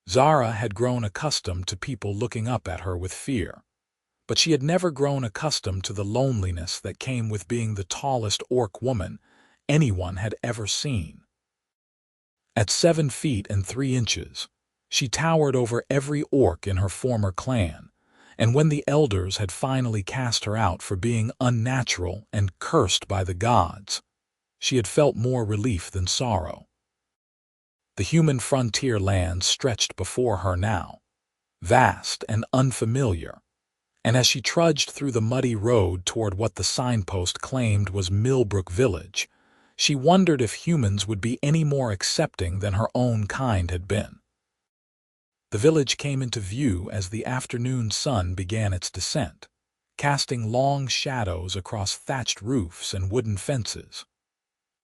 Zara had grown accustomed to people looking up at her with fear, but she had never grown accustomed to the loneliness that came with being the tallest orc woman anyone had ever seen. At 7 feet and 3 inches, she towered over every orc in her former clan, and when the elders had finally cast her out for being unnatural and cursed by the gods, she had felt more relief than sorrow. The human frontier land stretched before her now, vast and unfamiliar, and as she trudged through the muddy road toward what the signpost claimed was Millbrook Village, she wondered if humans would be any more accepting than her own kind had been. The village came into view as the afternoon sun began its descent, casting long shadows across thatched roofs and wooden fences.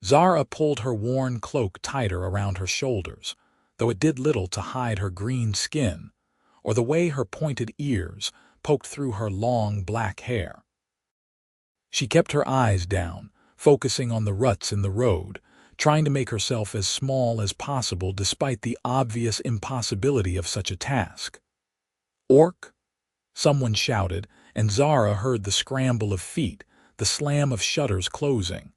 Zara pulled her worn cloak tighter around her shoulders, though it did little to hide her green skin or the way her pointed ears poked through her long black hair. She kept her eyes down, focusing on the ruts in the road, trying to make herself as small as possible despite the obvious impossibility of such a task. "Orc?" someone shouted, and Zara heard the scramble of feet, the slam of shutters closing.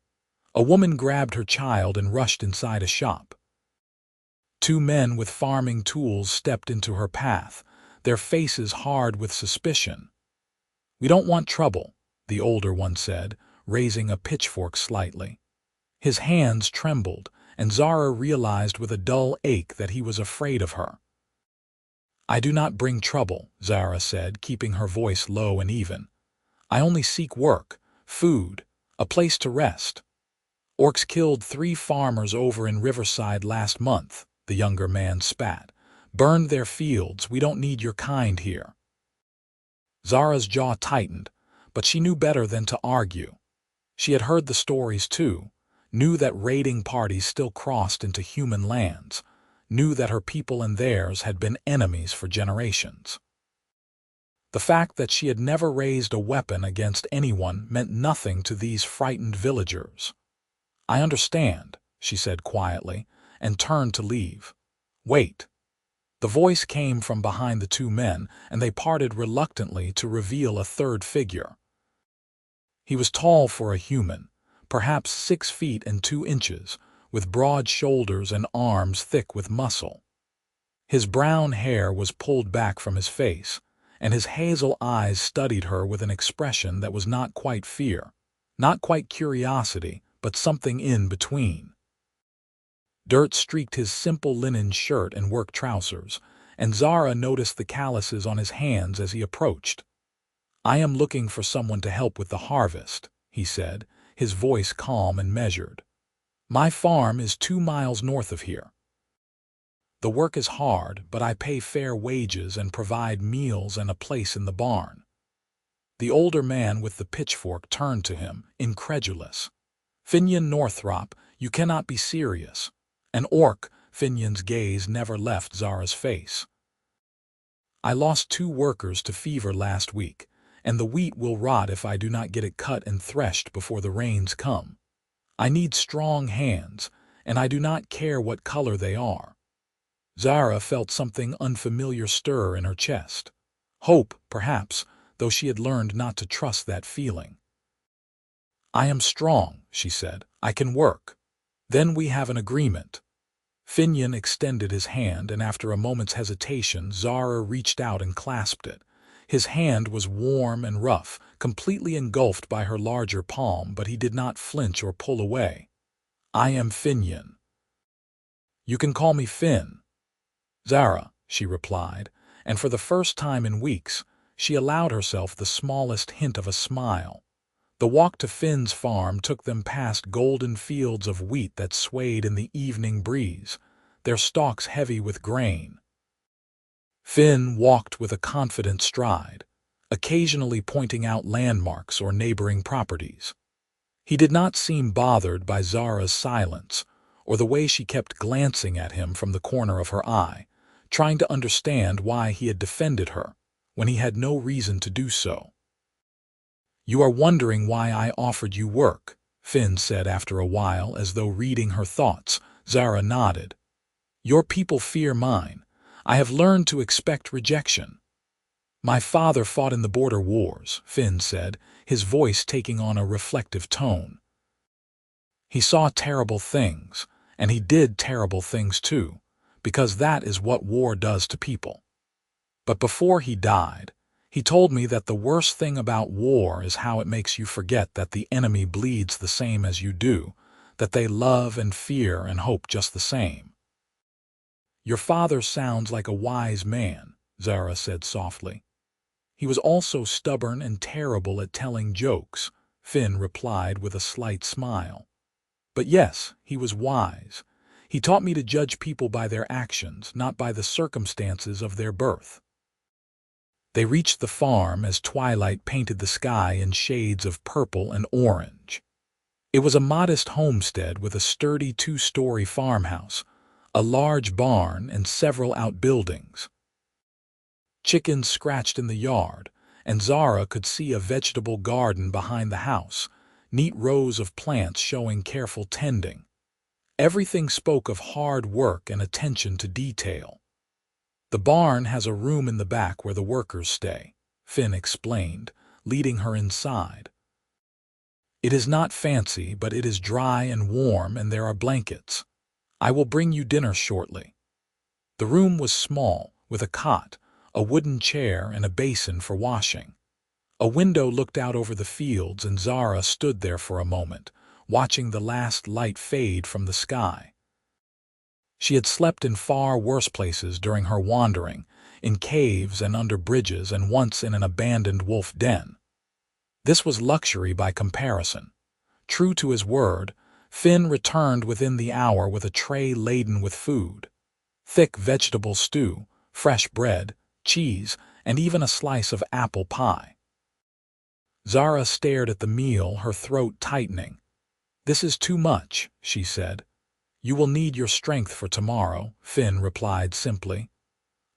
A woman grabbed her child and rushed inside a shop. 2 men with farming tools stepped into her path, their faces hard with suspicion. "We don't want trouble," the older one said, raising a pitchfork slightly. His hands trembled, and Zara realized with a dull ache that he was afraid of her. "I do not bring trouble," Zara said, keeping her voice low and even. "I only seek work, food, a place to rest." "Orcs killed 3 farmers over in Riverside last month," the younger man spat. "Burned their fields. We don't need your kind here." Zara's jaw tightened, but she knew better than to argue. She had heard the stories too, knew that raiding parties still crossed into human lands, knew that her people and theirs had been enemies for generations. The fact that she had never raised a weapon against anyone meant nothing to these frightened villagers. "I understand," she said quietly, and turned to leave. "Wait." The voice came from behind the 2 men, and they parted reluctantly to reveal a third figure. He was tall for a human, perhaps 6 feet and 2 inches, with broad shoulders and arms thick with muscle. His brown hair was pulled back from his face, and his hazel eyes studied her with an expression that was not quite fear, not quite curiosity, but something in between. Dirt streaked his simple linen shirt and work trousers, and Zara noticed the calluses on his hands as he approached. "I am looking for someone to help with the harvest," he said, his voice calm and measured. "My farm is 2 miles north of here. The work is hard, but I pay fair wages and provide meals and a place in the barn." The older man with the pitchfork turned to him, incredulous. "Finnian Northrop, you cannot be serious." "An orc," Finnian's gaze never left Zara's face. "I lost 2 workers to fever last week, and the wheat will rot if I do not get it cut and threshed before the rains come. I need strong hands, and I do not care what color they are." Zara felt something unfamiliar stir in her chest. Hope, perhaps, though she had learned not to trust that feeling. "I am strong," she said. "I can work. Then we have an agreement." Finnian extended his hand, and after a moment's hesitation, Zara reached out and clasped it. His hand was warm and rough, completely engulfed by her larger palm, but he did not flinch or pull away. "I am Finnian." "You can call me Finn." "Zara," she replied, and for the first time in weeks, she allowed herself the smallest hint of a smile. The walk to Finn's farm took them past golden fields of wheat that swayed in the evening breeze, their stalks heavy with grain. Finn walked with a confident stride, occasionally pointing out landmarks or neighboring properties. He did not seem bothered by Zara's silence or the way she kept glancing at him from the corner of her eye, trying to understand why he had defended her when he had no reason to do so. "You are wondering why I offered you work," Finn said after a while, as though reading her thoughts. Zara nodded. "Your people fear mine. I have learned to expect rejection. My father fought in the border wars, Finn said, his voice taking on a reflective tone. He saw terrible things, and he did terrible things too, because that is what war does to people. But before he died, he told me that the worst thing about war is how it makes you forget that the enemy bleeds the same as you do, that they love and fear and hope just the same. Your father sounds like a wise man, Zara said softly. He was also stubborn and terrible at telling jokes, Finn replied with a slight smile. But yes, he was wise. He taught me to judge people by their actions, not by the circumstances of their birth. They reached the farm as twilight painted the sky in shades of purple and orange. It was a modest homestead with a sturdy two-story farmhouse, a large barn, and several outbuildings. Chickens scratched in the yard, and Zara could see a vegetable garden behind the house, neat rows of plants showing careful tending. Everything spoke of hard work and attention to detail. The barn has a room in the back where the workers stay, Finn explained, leading her inside. It is not fancy, but it is dry and warm, and there are blankets. I will bring you dinner shortly. The room was small, with a cot, a wooden chair, and a basin for washing. A window looked out over the fields, and Zara stood there for a moment, watching the last light fade from the sky. She had slept in far worse places during her wandering, in caves and under bridges, and once in an abandoned wolf den. This was luxury by comparison. True to his word, Finn returned within the hour with a tray laden with food. Thick vegetable stew, fresh bread, cheese, and even a slice of apple pie. Zara stared at the meal, her throat tightening. "This is too much," she said. "You will need your strength for tomorrow," Finn replied simply.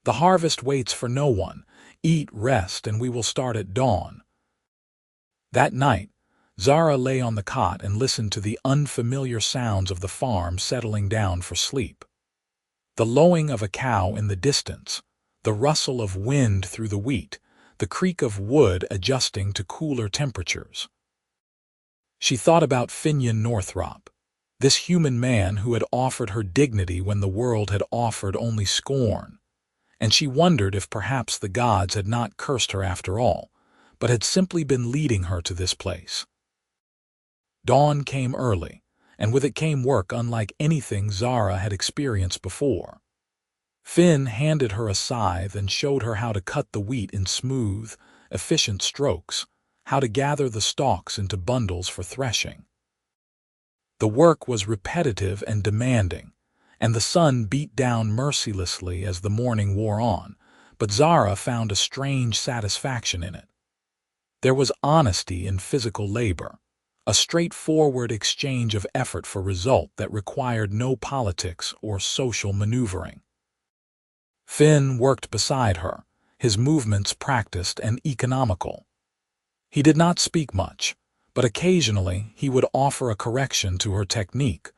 "The harvest waits for no one. Eat, rest, and we will start at dawn." That night, Zara lay on the cot and listened to the unfamiliar sounds of the farm settling down for sleep. The lowing of a cow in the distance, the rustle of wind through the wheat, the creak of wood adjusting to cooler temperatures. She thought about Finnian Northrop, this human man who had offered her dignity when the world had offered only scorn, and she wondered if perhaps the gods had not cursed her after all, but had simply been leading her to this place. Dawn came early, and with it came work unlike anything Zara had experienced before. Finn handed her a scythe and showed her how to cut the wheat in smooth, efficient strokes, how to gather the stalks into bundles for threshing. The work was repetitive and demanding, and the sun beat down mercilessly as the morning wore on, but Zara found a strange satisfaction in it. There was honesty in physical labor, a straightforward exchange of effort for result that required no politics or social maneuvering. Finn worked beside her, his movements practiced and economical. He did not speak much, but occasionally he would offer a correction to her technique,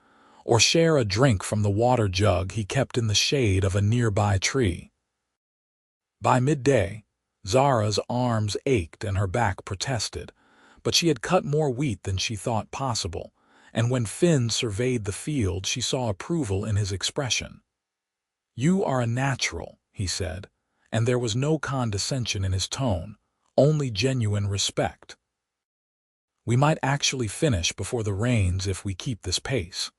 or share a drink from the water jug he kept in the shade of a nearby tree. By midday, Zara's arms ached and her back protested, but she had cut more wheat than she thought possible, and when Finn surveyed the field she saw approval in his expression. "You are a natural," he said, and there was no condescension in his tone, only genuine respect. "We might actually finish before the rains if we keep this pace."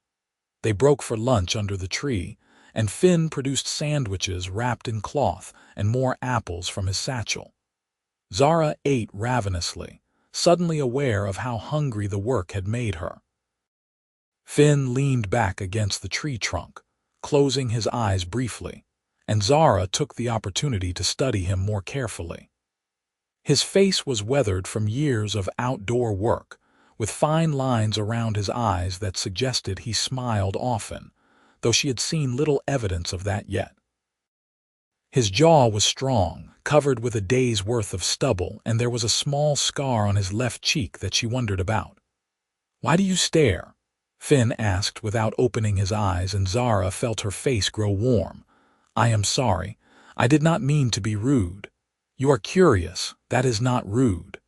They broke for lunch under the tree, and Finn produced sandwiches wrapped in cloth and more apples from his satchel. Zara ate ravenously, suddenly aware of how hungry the work had made her. Finn leaned back against the tree trunk, closing his eyes briefly, and Zara took the opportunity to study him more carefully. His face was weathered from years of outdoor work, with fine lines around his eyes that suggested he smiled often, though she had seen little evidence of that yet. His jaw was strong, covered with a day's worth of stubble, and there was a small scar on his left cheek that she wondered about. "Why do you stare?" Finn asked without opening his eyes, and Zara felt her face grow warm. "I am sorry. I did not mean to be rude. You are curious. That is not rude.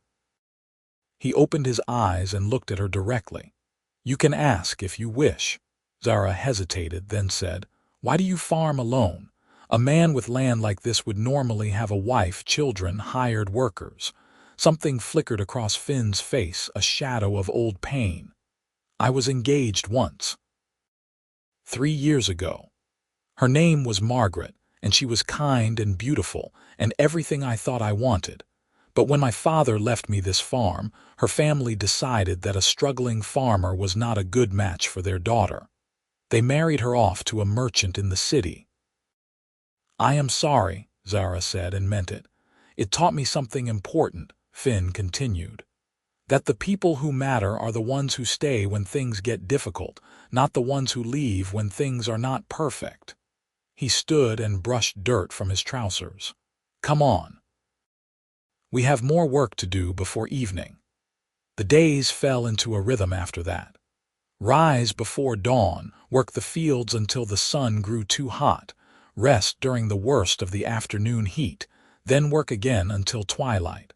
He opened his eyes and looked at her directly. You can ask if you wish. Zara hesitated, then said, Why do you farm alone? A man with land like this would normally have a wife, children, hired workers. Something flickered across Finn's face, a shadow of old pain. I was engaged once. 3 years ago. Her name was Margaret, and she was kind and beautiful, and everything I thought I wanted. But when my father left me this farm, her family decided that a struggling farmer was not a good match for their daughter. They married her off to a merchant in the city. I am sorry, Zara said, and meant it. It taught me something important, Finn continued. That the people who matter are the ones who stay when things get difficult, not the ones who leave when things are not perfect. He stood and brushed dirt from his trousers. Come on. We have more work to do before evening. The days fell into a rhythm after that. Rise before dawn, work the fields until the sun grew too hot, rest during the worst of the afternoon heat, then work again until twilight.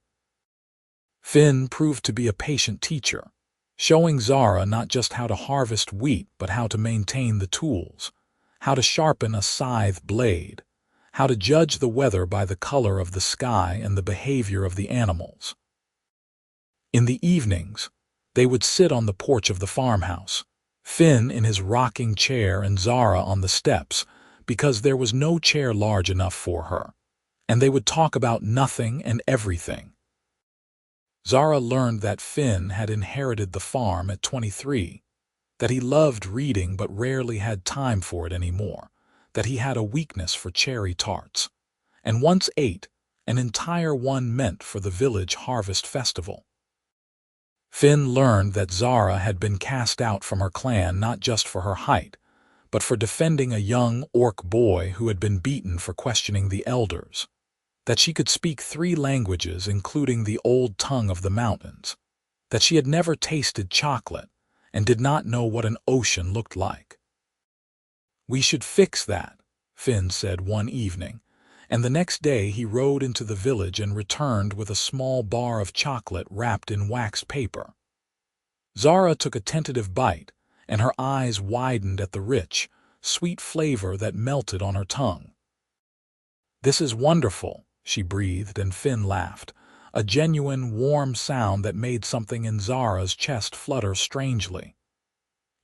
Finn proved to be a patient teacher, showing Zara not just how to harvest wheat but how to maintain the tools, how to sharpen a scythe blade, how to judge the weather by the color of the sky and the behavior of the animals. In the evenings, they would sit on the porch of the farmhouse, Finn in his rocking chair and Zara on the steps, because there was no chair large enough for her, and they would talk about nothing and everything. Zara learned that Finn had inherited the farm at 23, that he loved reading but rarely had time for it anymore, that he had a weakness for cherry tarts, and once ate an entire one meant for the village harvest festival. Finn learned that Zara had been cast out from her clan not just for her height, but for defending a young orc boy who had been beaten for questioning the elders, that she could speak 3 languages including the old tongue of the mountains, that she had never tasted chocolate and did not know what an ocean looked like. We should fix that, Finn said one evening, and the next day he rode into the village and returned with a small bar of chocolate wrapped in waxed paper. Zara took a tentative bite, and her eyes widened at the rich, sweet flavor that melted on her tongue. This is wonderful, she breathed, and Finn laughed, a genuine, warm sound that made something in Zara's chest flutter strangely.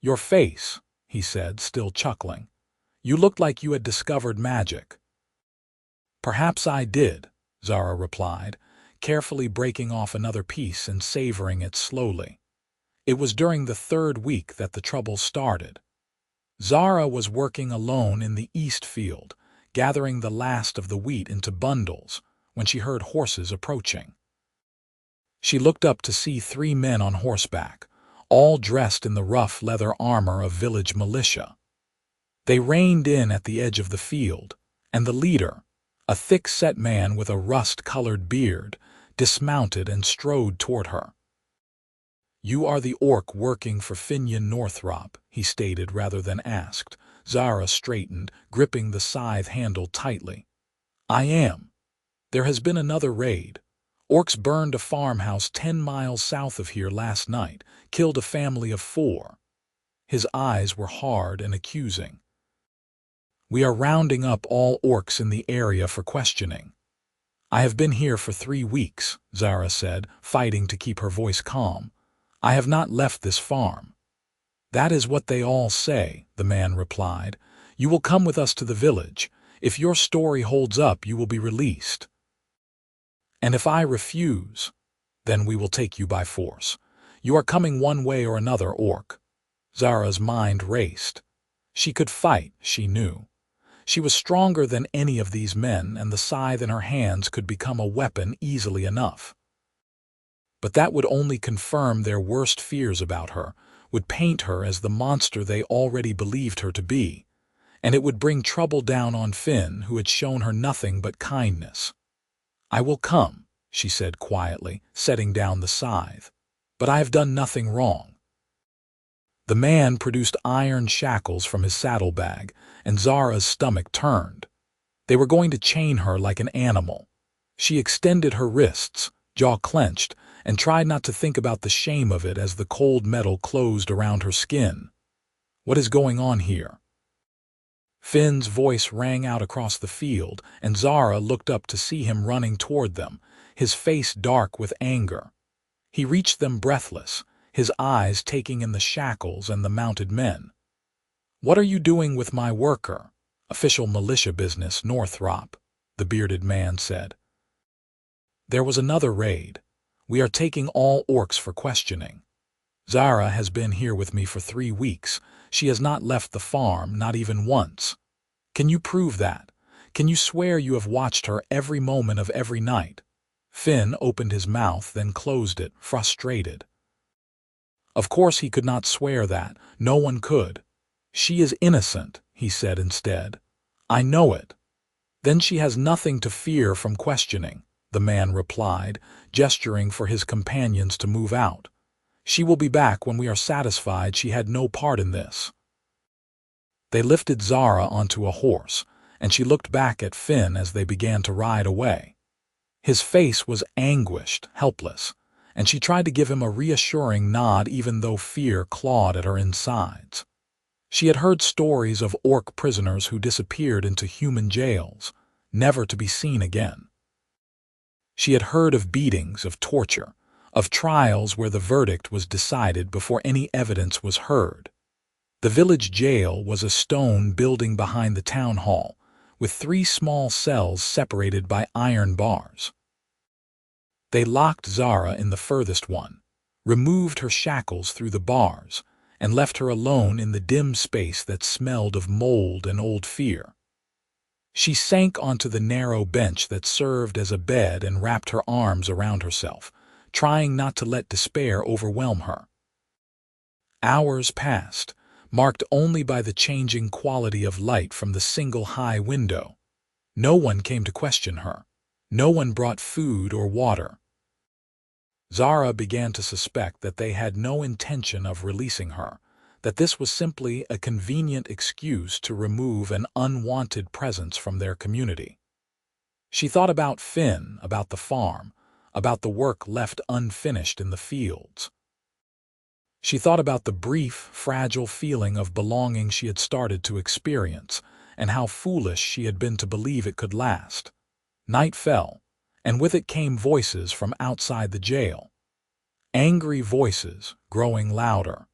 Your face, he said, still chuckling. You looked like you had discovered magic. Perhaps I did, Zara replied, carefully breaking off another piece and savoring it slowly. It was during the 3rd week that the trouble started. Zara was working alone in the east field, gathering the last of the wheat into bundles, when she heard horses approaching. She looked up to see 3 men on horseback, all dressed in the rough leather armor of village militia. They reined in at the edge of the field, and the leader, a thick-set man with a rust-colored beard, dismounted and strode toward her. You are the orc working for Finnian Northrop, he stated rather than asked. Zara straightened, gripping the scythe handle tightly. I am. There has been another raid. Orcs burned a farmhouse 10 miles south of here last night, killed a family of 4. His eyes were hard and accusing. We are rounding up all orcs in the area for questioning. I have been here for 3 weeks, Zara said, fighting to keep her voice calm. I have not left this farm. That is what they all say, the man replied. You will come with us to the village. If your story holds up, you will be released. And if I refuse, then we will take you by force. You are coming one way or another, orc. Zara's mind raced. She could fight, she knew. She was stronger than any of these men, and the scythe in her hands could become a weapon easily enough. But that would only confirm their worst fears about her, would paint her as the monster they already believed her to be, and it would bring trouble down on Finn, who had shown her nothing but kindness. I will come, she said quietly, setting down the scythe, but I have done nothing wrong. The man produced iron shackles from his saddlebag, and Zara's stomach turned. They were going to chain her like an animal. She extended her wrists, jaw clenched, and tried not to think about the shame of it as the cold metal closed around her skin. What is going on here? Finn's voice rang out across the field, and Zara looked up to see him running toward them, his face dark with anger. He reached them breathless, his eyes taking in the shackles and the mounted men. "What are you doing with my worker?" "Official militia business, Northrop," the bearded man said. "There was another raid. We are taking all orcs for questioning. Zara has been here with me for 3 weeks. She has not left the farm, not even once. Can you prove that? Can you swear you have watched her every moment of every night?" Finn opened his mouth, then closed it, frustrated. Of course he could not swear that. No one could. "She is innocent," he said instead. "I know it." "Then she has nothing to fear from questioning," the man replied, gesturing for his companions to move out. "She will be back when we are satisfied she had no part in this." They lifted Zara onto a horse, and she looked back at Finn as they began to ride away. His face was anguished, helpless, and she tried to give him a reassuring nod even though fear clawed at her insides. She had heard stories of orc prisoners who disappeared into human jails, never to be seen again. She had heard of beatings, of torture, of trials where the verdict was decided before any evidence was heard. The village jail was a stone building behind the town hall, with 3 small cells separated by iron bars. They locked Zara in the furthest one, removed her shackles through the bars, and left her alone in the dim space that smelled of mold and old fear. She sank onto the narrow bench that served as a bed and wrapped her arms around herself, trying not to let despair overwhelm her. Hours passed, marked only by the changing quality of light from the single high window. No one came to question her. No one brought food or water. Zara began to suspect that they had no intention of releasing her, that this was simply a convenient excuse to remove an unwanted presence from their community. She thought about Finn, about the farm, about the work left unfinished in the fields. She thought about the brief, fragile feeling of belonging she had started to experience, and how foolish she had been to believe it could last. Night fell, and with it came voices from outside the jail. Angry voices, growing louder.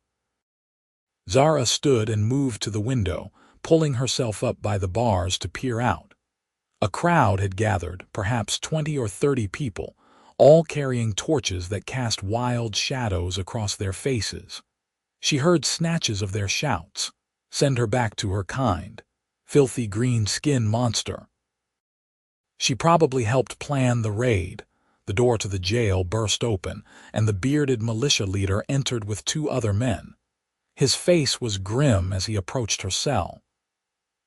Zara stood and moved to the window, pulling herself up by the bars to peer out. A crowd had gathered, perhaps 20 or 30 people, all carrying torches that cast wild shadows across their faces. She heard snatches of their shouts. "Send her back to her kind. Filthy green-skinned monster." She probably helped plan the raid. The door to the jail burst open, and the bearded militia leader entered with 2 other men. His face was grim as he approached her cell.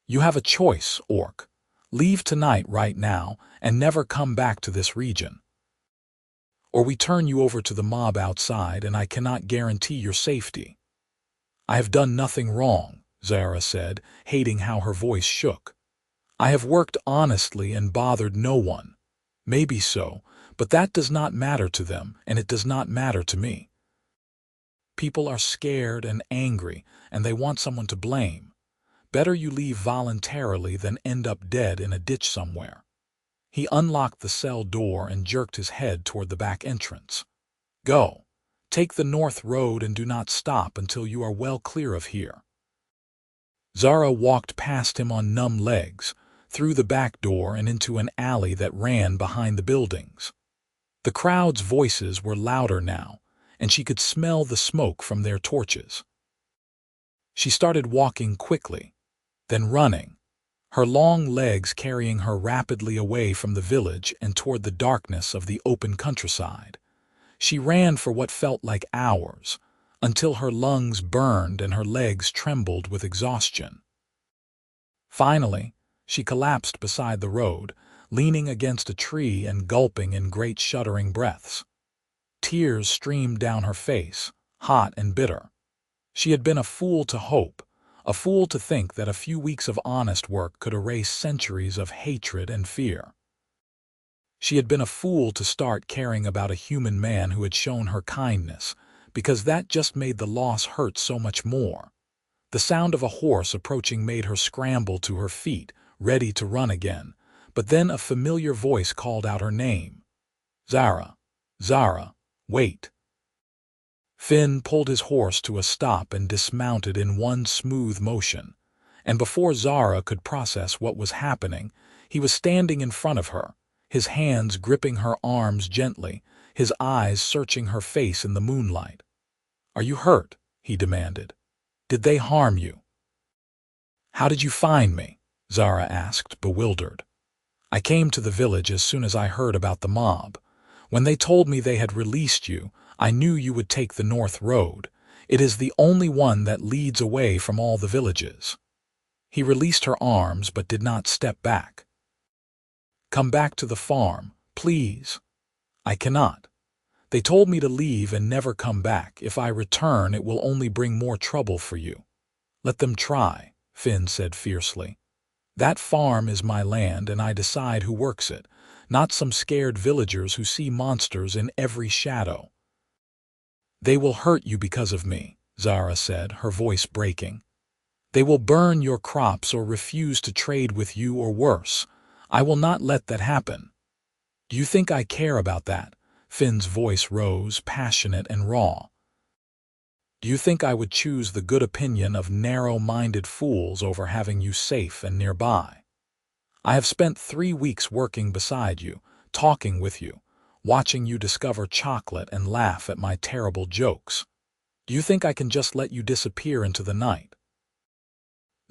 "You have a choice, orc. Leave tonight right now and never come back to this region. Or we turn you over to the mob outside, and I cannot guarantee your safety." "I have done nothing wrong," Zara said, hating how her voice shook. "I have worked honestly and bothered no one." "Maybe so, but that does not matter to them, and it does not matter to me. People are scared and angry, and they want someone to blame. Better you leave voluntarily than end up dead in a ditch somewhere." He unlocked the cell door and jerked his head toward the back entrance. "Go. Take the north road and do not stop until you are well clear of here." Zara walked past him on numb legs, through the back door and into an alley that ran behind the buildings. The crowd's voices were louder now, and she could smell the smoke from their torches. She started walking quickly, then running, her long legs carrying her rapidly away from the village and toward the darkness of the open countryside. She ran for what felt like hours, until her lungs burned and her legs trembled with exhaustion. Finally, she collapsed beside the road, leaning against a tree and gulping in great shuddering breaths. Tears streamed down her face, hot and bitter. She had been a fool to hope, a fool to think that a few weeks of honest work could erase centuries of hatred and fear. She had been a fool to start caring about a human man who had shown her kindness, because that just made the loss hurt so much more. The sound of a horse approaching made her scramble to her feet, ready to run again, but then a familiar voice called out her name. Zara, Zara, wait. Finn pulled his horse to a stop and dismounted in one smooth motion, and before Zara could process what was happening, he was standing in front of her, his hands gripping her arms gently, his eyes searching her face in the moonlight. "Are you hurt?" he demanded. "Did they harm you?" "How did you find me?" Zara asked, bewildered. "I came to the village as soon as I heard about the mob. When they told me they had released you, I knew you would take the north road. It is the only one that leads away from all the villages." He released her arms but did not step back. "Come back to the farm, please." "I cannot. They told me to leave and never come back. If I return, it will only bring more trouble for you." "Let them try," Finn said fiercely. "That farm is my land and I decide who works it, not some scared villagers who see monsters in every shadow." "They will hurt you because of me," Zara said, her voice breaking. "They will burn your crops or refuse to trade with you or worse. I will not let that happen." "Do you think I care about that?" Finn's voice rose, passionate and raw. "Do you think I would choose the good opinion of narrow-minded fools over having you safe and nearby? I have spent 3 weeks working beside you, talking with you, watching you discover chocolate and laugh at my terrible jokes. Do you think I can just let you disappear into the night?"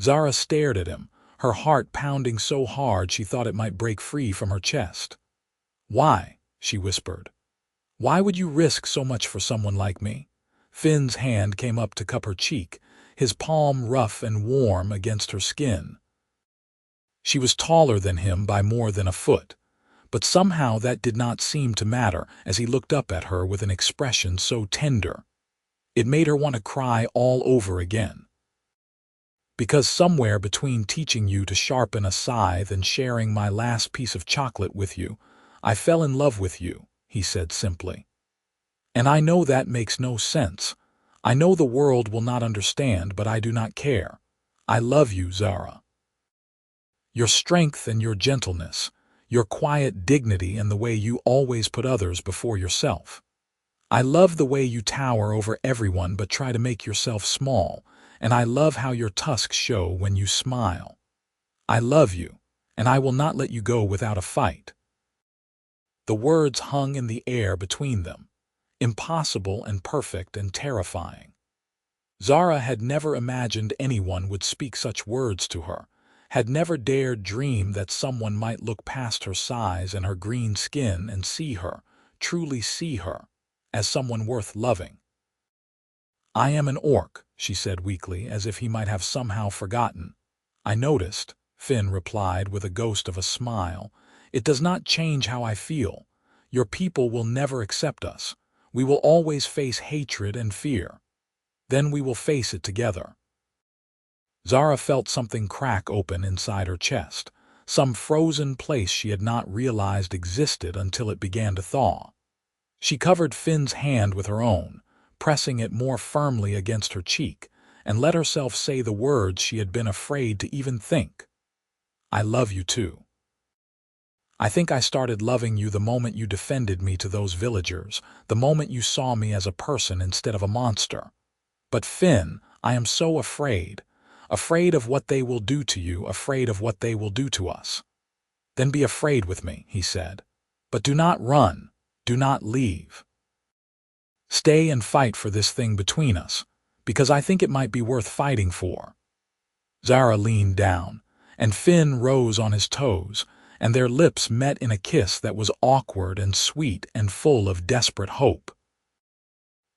Zara stared at him, her heart pounding so hard she thought it might break free from her chest. "Why?" she whispered. "Why would you risk so much for someone like me?" Finn's hand came up to cup her cheek, his palm rough and warm against her skin. She was taller than him by more than a foot, but somehow that did not seem to matter as he looked up at her with an expression so tender. It made her want to cry all over again. "Because somewhere between teaching you to sharpen a scythe and sharing my last piece of chocolate with you, I fell in love with you," he said simply. "And I know that makes no sense. I know the world will not understand, but I do not care. I love you, Zara. Your strength and your gentleness, your quiet dignity and the way you always put others before yourself. I love the way you tower over everyone but try to make yourself small, and I love how your tusks show when you smile. I love you, and I will not let you go without a fight." The words hung in the air between them, impossible and perfect and terrifying. Zara had never imagined anyone would speak such words to her, had never dared dream that someone might look past her size and her green skin and see her, truly see her, as someone worth loving. "I am an orc," she said weakly, as if he might have somehow forgotten. "I noticed," Finn replied with a ghost of a smile. "It does not change how I feel. Your people will never accept us. We will always face hatred and fear. Then we will face it together." Zara felt something crack open inside her chest, some frozen place she had not realized existed until it began to thaw. She covered Finn's hand with her own, pressing it more firmly against her cheek, and let herself say the words she had been afraid to even think. "I love you too. I think I started loving you the moment you defended me to those villagers, the moment you saw me as a person instead of a monster. But Finn, I am so afraid. Afraid of what they will do to you, afraid of what they will do to us." "Then be afraid with me," he said. "But do not run. Do not leave. Stay and fight for this thing between us, because I think it might be worth fighting for." Zara leaned down, and Finn rose on his toes, and their lips met in a kiss that was awkward and sweet and full of desperate hope.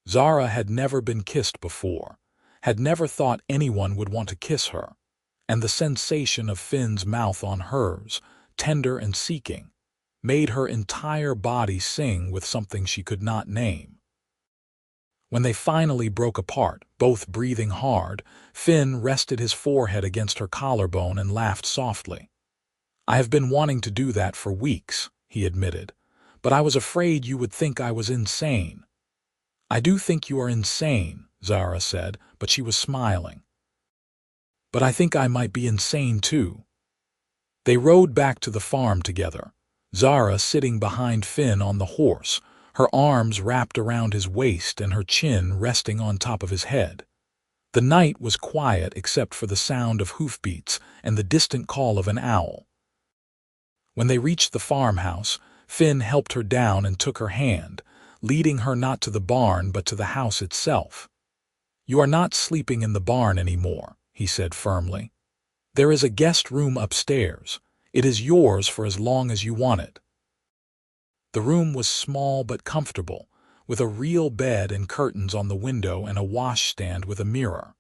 Zara had never been kissed before, had never thought anyone would want to kiss her, and the sensation of Finn's mouth on hers, tender and seeking, made her entire body sing with something she could not name. When they finally broke apart, both breathing hard, Finn rested his forehead against her collarbone and laughed softly. "I have been wanting to do that for weeks," he admitted, "but I was afraid you would think I was insane." "I do think you are insane," Zara said, but she was smiling. "But I think I might be insane too." They rode back to the farm together, Zara sitting behind Finn on the horse, her arms wrapped around his waist and her chin resting on top of his head. The night was quiet except for the sound of hoofbeats and the distant call of an owl. When they reached the farmhouse, Finn helped her down and took her hand, leading her not to the barn but to the house itself. "You are not sleeping in the barn anymore," he said firmly. "There is a guest room upstairs. It is yours for as long as you want it." The room was small but comfortable, with a real bed and curtains on the window and a washstand with a mirror.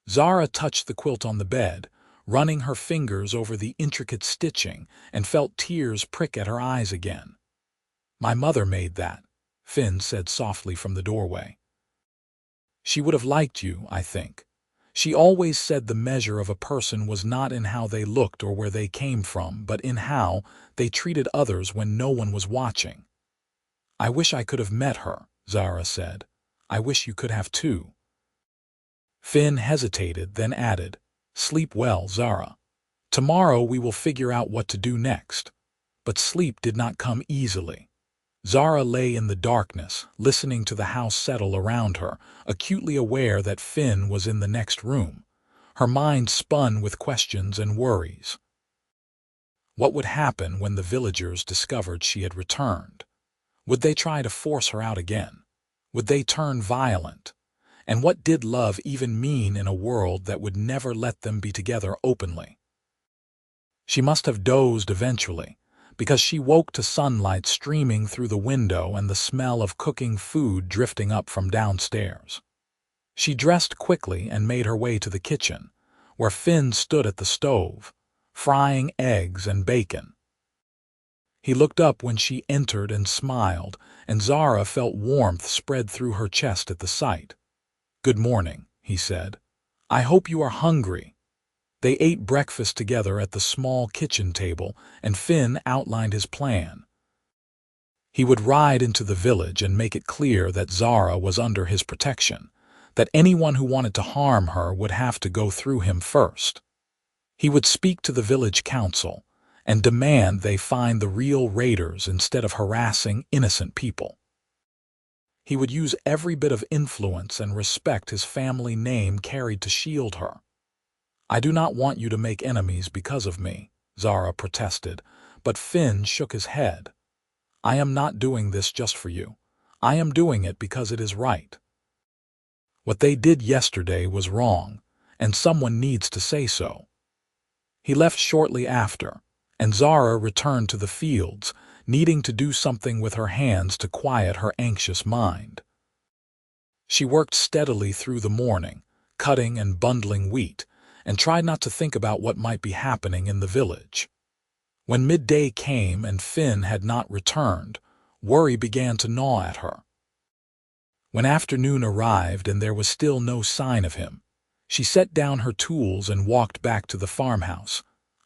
Zara touched the quilt on the bed, running her fingers over the intricate stitching, and felt tears prick at her eyes again. "My mother made that," Finn said softly from the doorway. "She would have liked you, I think. She always said the measure of a person was not in how they looked or where they came from, but in how they treated others when no one was watching." "I wish I could have met her," Zara said. "I wish you could have too." Finn hesitated, then added, "Sleep well, Zara. Tomorrow we will figure out what to do next." But sleep did not come easily. Zara lay in the darkness, listening to the house settle around her, acutely aware that Finn was in the next room. Her mind spun with questions and worries. What would happen when the villagers discovered she had returned? Would they try to force her out again? Would they turn violent? And what did love even mean in a world that would never let them be together openly? She must have dozed eventually, because she woke to sunlight streaming through the window and the smell of cooking food drifting up from downstairs. She dressed quickly and made her way to the kitchen, where Finn stood at the stove, frying eggs and bacon. He looked up when she entered and smiled, and Zara felt warmth spread through her chest at the sight. "Good morning," he said. "I hope you are hungry." They ate breakfast together at the small kitchen table, and Finn outlined his plan. He would ride into the village and make it clear that Zara was under his protection, that anyone who wanted to harm her would have to go through him first. He would speak to the village council and demand they find the real raiders instead of harassing innocent people. He would use every bit of influence and respect his family name carried to shield her. "I do not want you to make enemies because of me," Zara protested, but Finn shook his head. "I am not doing this just for you. I am doing it because it is right. What they did yesterday was wrong, and someone needs to say so." He left shortly after, and Zara returned to the fields, needing to do something with her hands to quiet her anxious mind. She worked steadily through the morning, cutting and bundling wheat, and tried not to think about what might be happening in the village. When midday came and Finn had not returned, worry began to gnaw at her. When afternoon arrived and there was still no sign of him, she set down her tools and walked back to the farmhouse,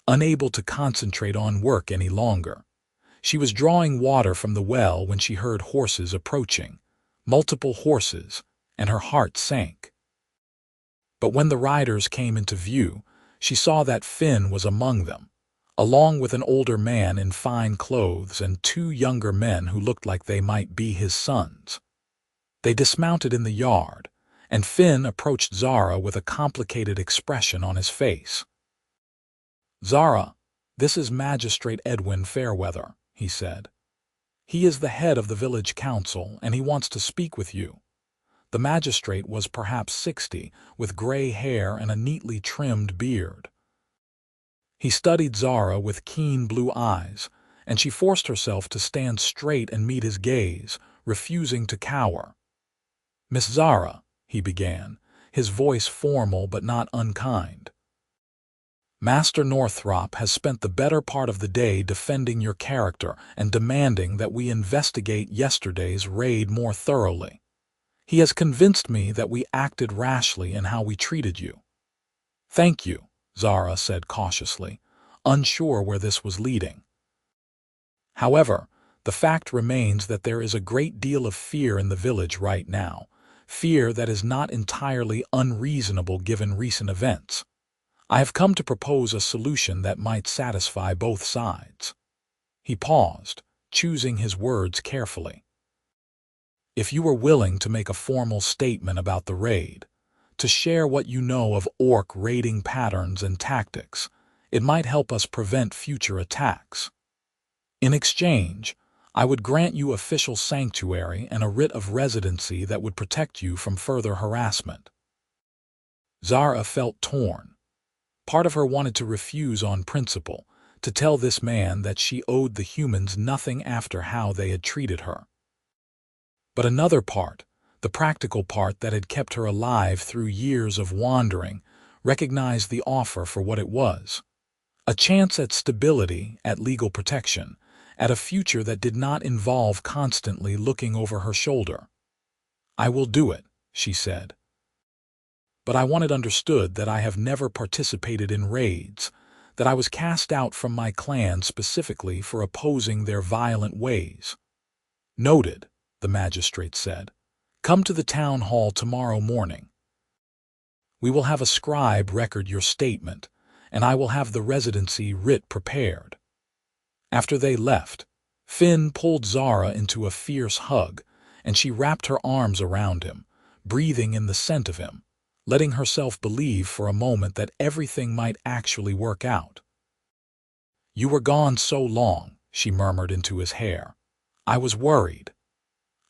unable to concentrate on work any longer. She was drawing water from the well when she heard horses approaching, multiple horses, and her heart sank. But when the riders came into view, she saw that Finn was among them, along with an older man in fine clothes and two younger men who looked like they might be his sons. They dismounted in the yard, and Finn approached Zara with a complicated expression on his face. "Zara, this is Magistrate Edwin Fairweather," he said. "He is the head of the village council, and he wants to speak with you." The magistrate was perhaps 60, with gray hair and a neatly trimmed beard. He studied Zara with keen blue eyes, and she forced herself to stand straight and meet his gaze, refusing to cower. "Miss Zara," he began, his voice formal but not unkind. "Master Northrop has spent the better part of the day defending your character and demanding that we investigate yesterday's raid more thoroughly. He has convinced me that we acted rashly in how we treated you. Thank you, Zara said cautiously, unsure where this was leading. However, the fact remains that there is a great deal of fear in the village right now, fear that is not entirely unreasonable given recent events. I have come to propose a solution that might satisfy both sides. He paused, choosing his words carefully. If you were willing to make a formal statement about the raid, to share what you know of orc raiding patterns and tactics, it might help us prevent future attacks. In exchange, I would grant you official sanctuary and a writ of residency that would protect you from further harassment. Zara felt torn. Part of her wanted to refuse on principle, to tell this man that she owed the humans nothing after how they had treated her. But another part, the practical part that had kept her alive through years of wandering, recognized the offer for what it was. A chance at stability, at legal protection, at a future that did not involve constantly looking over her shoulder. I will do it, she said. But I want it understood that I have never participated in raids, that I was cast out from my clan specifically for opposing their violent ways. Noted, the magistrate said. Come to the town hall tomorrow morning. We will have a scribe record your statement, and I will have the residency writ prepared. After they left, Finn pulled Zara into a fierce hug, and she wrapped her arms around him, breathing in the scent of him, letting herself believe for a moment that everything might actually work out. You were gone so long, she murmured into his hair. I was worried.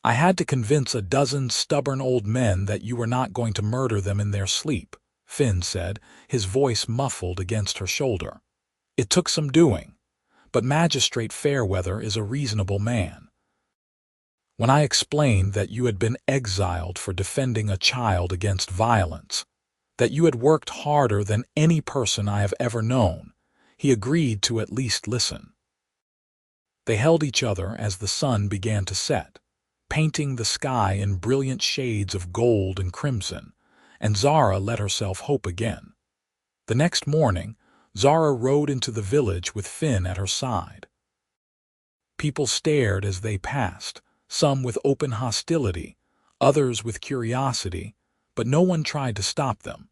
I had to convince a dozen stubborn old men that you were not going to murder them in their sleep, Finn said, his voice muffled against her shoulder. It took some doing, but Magistrate Fairweather is a reasonable man. When I explained that you had been exiled for defending a child against violence, that you had worked harder than any person I have ever known, he agreed to at least listen. They held each other as the sun began to set, painting the sky in brilliant shades of gold and crimson, and Zara let herself hope again. The next morning, Zara rode into the village with Finn at her side. People stared as they passed, some with open hostility, others with curiosity, but no one tried to stop them.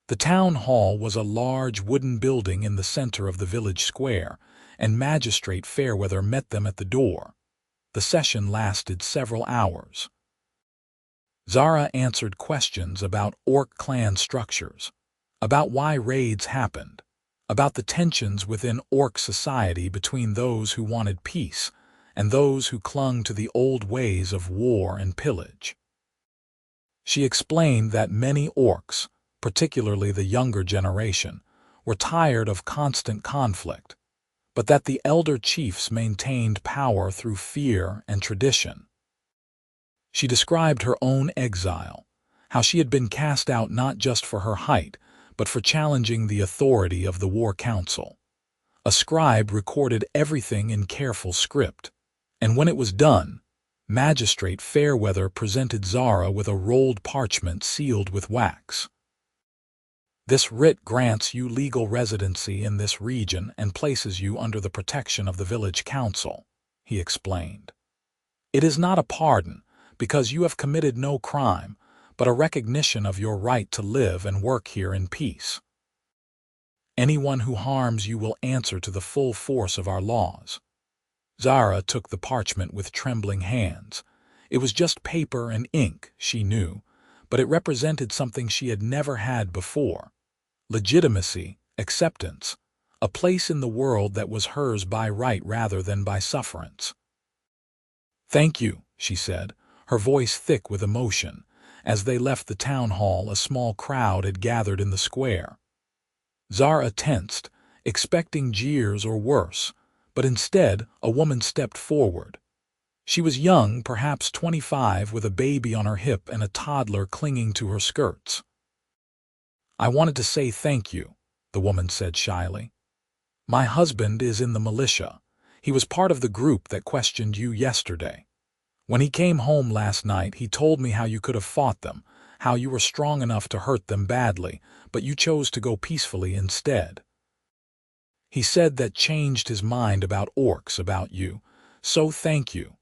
The town hall was a large wooden building in the center of the village square, and Magistrate Fairweather met them at the door. The session lasted several hours. Zara answered questions about orc clan structures, about why raids happened, about the tensions within orc society between those who wanted peace and those who clung to the old ways of war and pillage. She explained that many orcs, particularly the younger generation, were tired of constant conflict, but that the elder chiefs maintained power through fear and tradition. She described her own exile, how she had been cast out not just for her height, but for challenging the authority of the war council. A scribe recorded everything in careful script, and when it was done, Magistrate Fairweather presented Zara with a rolled parchment sealed with wax. This writ grants you legal residency in this region and places you under the protection of the village council, he explained. It is not a pardon, because you have committed no crime, but a recognition of your right to live and work here in peace. Anyone who harms you will answer to the full force of our laws. Zara took the parchment with trembling hands. It was just paper and ink, she knew, but it represented something she had never had before. Legitimacy, acceptance, a place in the world that was hers by right rather than by sufferance. Thank you, she said, her voice thick with emotion. As they left the town hall, a small crowd had gathered in the square. Zara tensed, expecting jeers or worse, but instead a woman stepped forward. She was young, perhaps 25, with a baby on her hip and a toddler clinging to her skirts. I wanted to say thank you, the woman said shyly. My husband is in the militia. He was part of the group that questioned you yesterday. When he came home last night, he told me how you could have fought them, how you were strong enough to hurt them badly, but you chose to go peacefully instead. He said that changed his mind about orcs, about you, so thank you.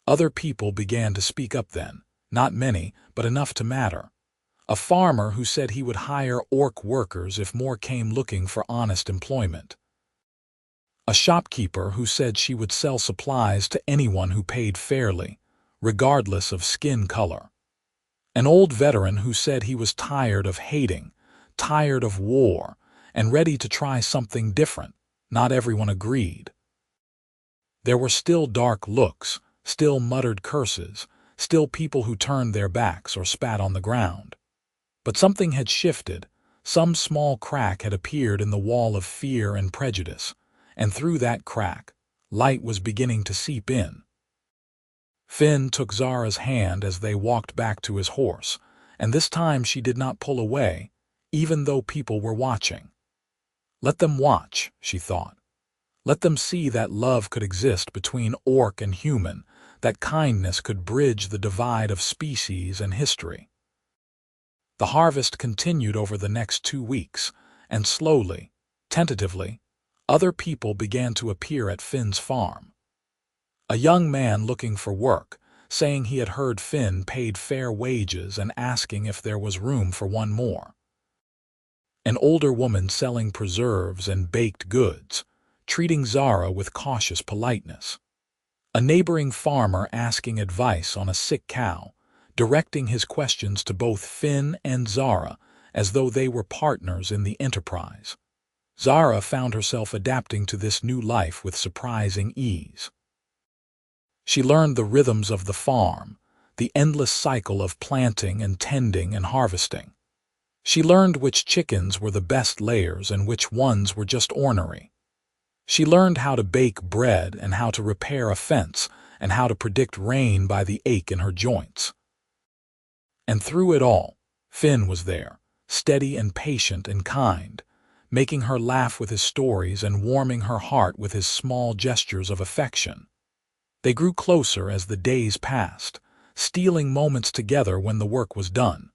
Other people began to speak up then, not many, but enough to matter. A farmer who said he would hire orc workers if more came looking for honest employment. A shopkeeper who said she would sell supplies to anyone who paid fairly, regardless of skin color. An old veteran who said he was tired of hating, tired of war, and ready to try something different. Not everyone agreed. There were still dark looks, still muttered curses, still people who turned their backs or spat on the ground. But something had shifted. Some small crack had appeared in the wall of fear and prejudice, and through that crack, light was beginning to seep in. Finn took Zara's hand as they walked back to his horse, and this time she did not pull away, even though people were watching. Let them watch, she thought. Let them see that love could exist between orc and human, that kindness could bridge the divide of species and history. The harvest continued over the next 2 weeks, and slowly, tentatively, other people began to appear at Finn's farm. A young man looking for work, saying he had heard Finn paid fair wages and asking if there was room for one more. An older woman selling preserves and baked goods, treating Zara with cautious politeness. A neighboring farmer asking advice on a sick cow, directing his questions to both Finn and Zara as though they were partners in the enterprise. Zara found herself adapting to this new life with surprising ease. She learned the rhythms of the farm, the endless cycle of planting and tending and harvesting. She learned which chickens were the best layers and which ones were just ornery. She learned how to bake bread and how to repair a fence and how to predict rain by the ache in her joints. And through it all, Finn was there, steady and patient and kind, making her laugh with his stories and warming her heart with his small gestures of affection. They grew closer as the days passed, stealing moments together when the work was done.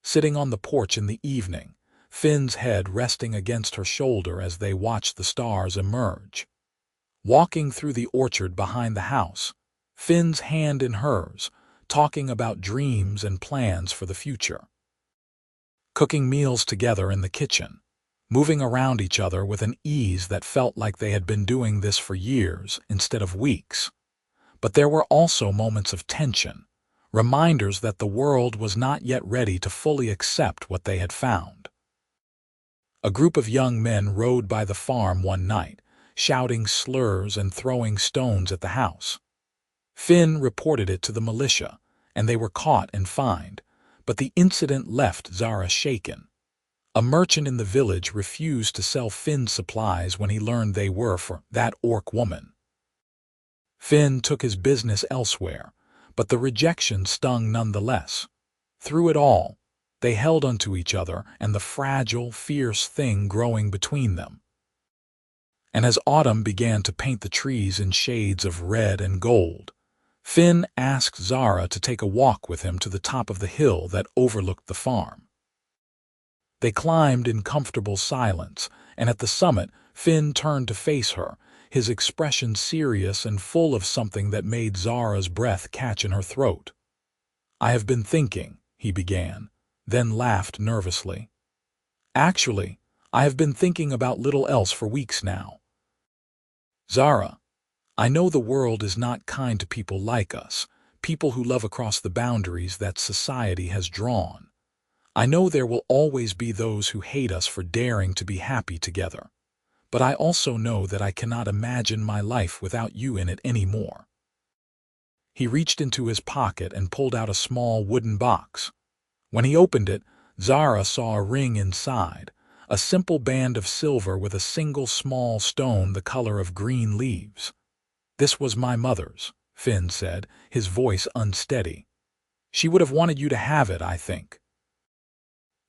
Sitting on the porch in the evening, Finn's head resting against her shoulder as they watched the stars emerge. Walking through the orchard behind the house, Finn's hand in hers, talking about dreams and plans for the future. Cooking meals together in the kitchen, moving around each other with an ease that felt like they had been doing this for years instead of weeks. But there were also moments of tension, reminders that the world was not yet ready to fully accept what they had found. A group of young men rode by the farm one night, shouting slurs and throwing stones at the house. Finn reported it to the militia, and they were caught and fined, but the incident left Zara shaken. A merchant in the village refused to sell Finn's supplies when he learned they were for that orc woman. Finn took his business elsewhere, but the rejection stung nonetheless. Through it all, they held onto each other and the fragile, fierce thing growing between them. And as autumn began to paint the trees in shades of red and gold, Finn asked Zara to take a walk with him to the top of the hill that overlooked the farm. They climbed in comfortable silence, and at the summit, Finn turned to face her, his expression serious and full of something that made Zara's breath catch in her throat. "I have been thinking," he began, then laughed nervously. "Actually, I have been thinking about little else for weeks now. Zara, I know the world is not kind to people like us, people who love across the boundaries that society has drawn. I know there will always be those who hate us for daring to be happy together. But I also know that I cannot imagine my life without you in it anymore." He reached into his pocket and pulled out a small wooden box. When he opened it, Zara saw a ring inside, a simple band of silver with a single small stone the color of green leaves. "This was my mother's," Finn said, his voice unsteady. "She would have wanted you to have it, I think.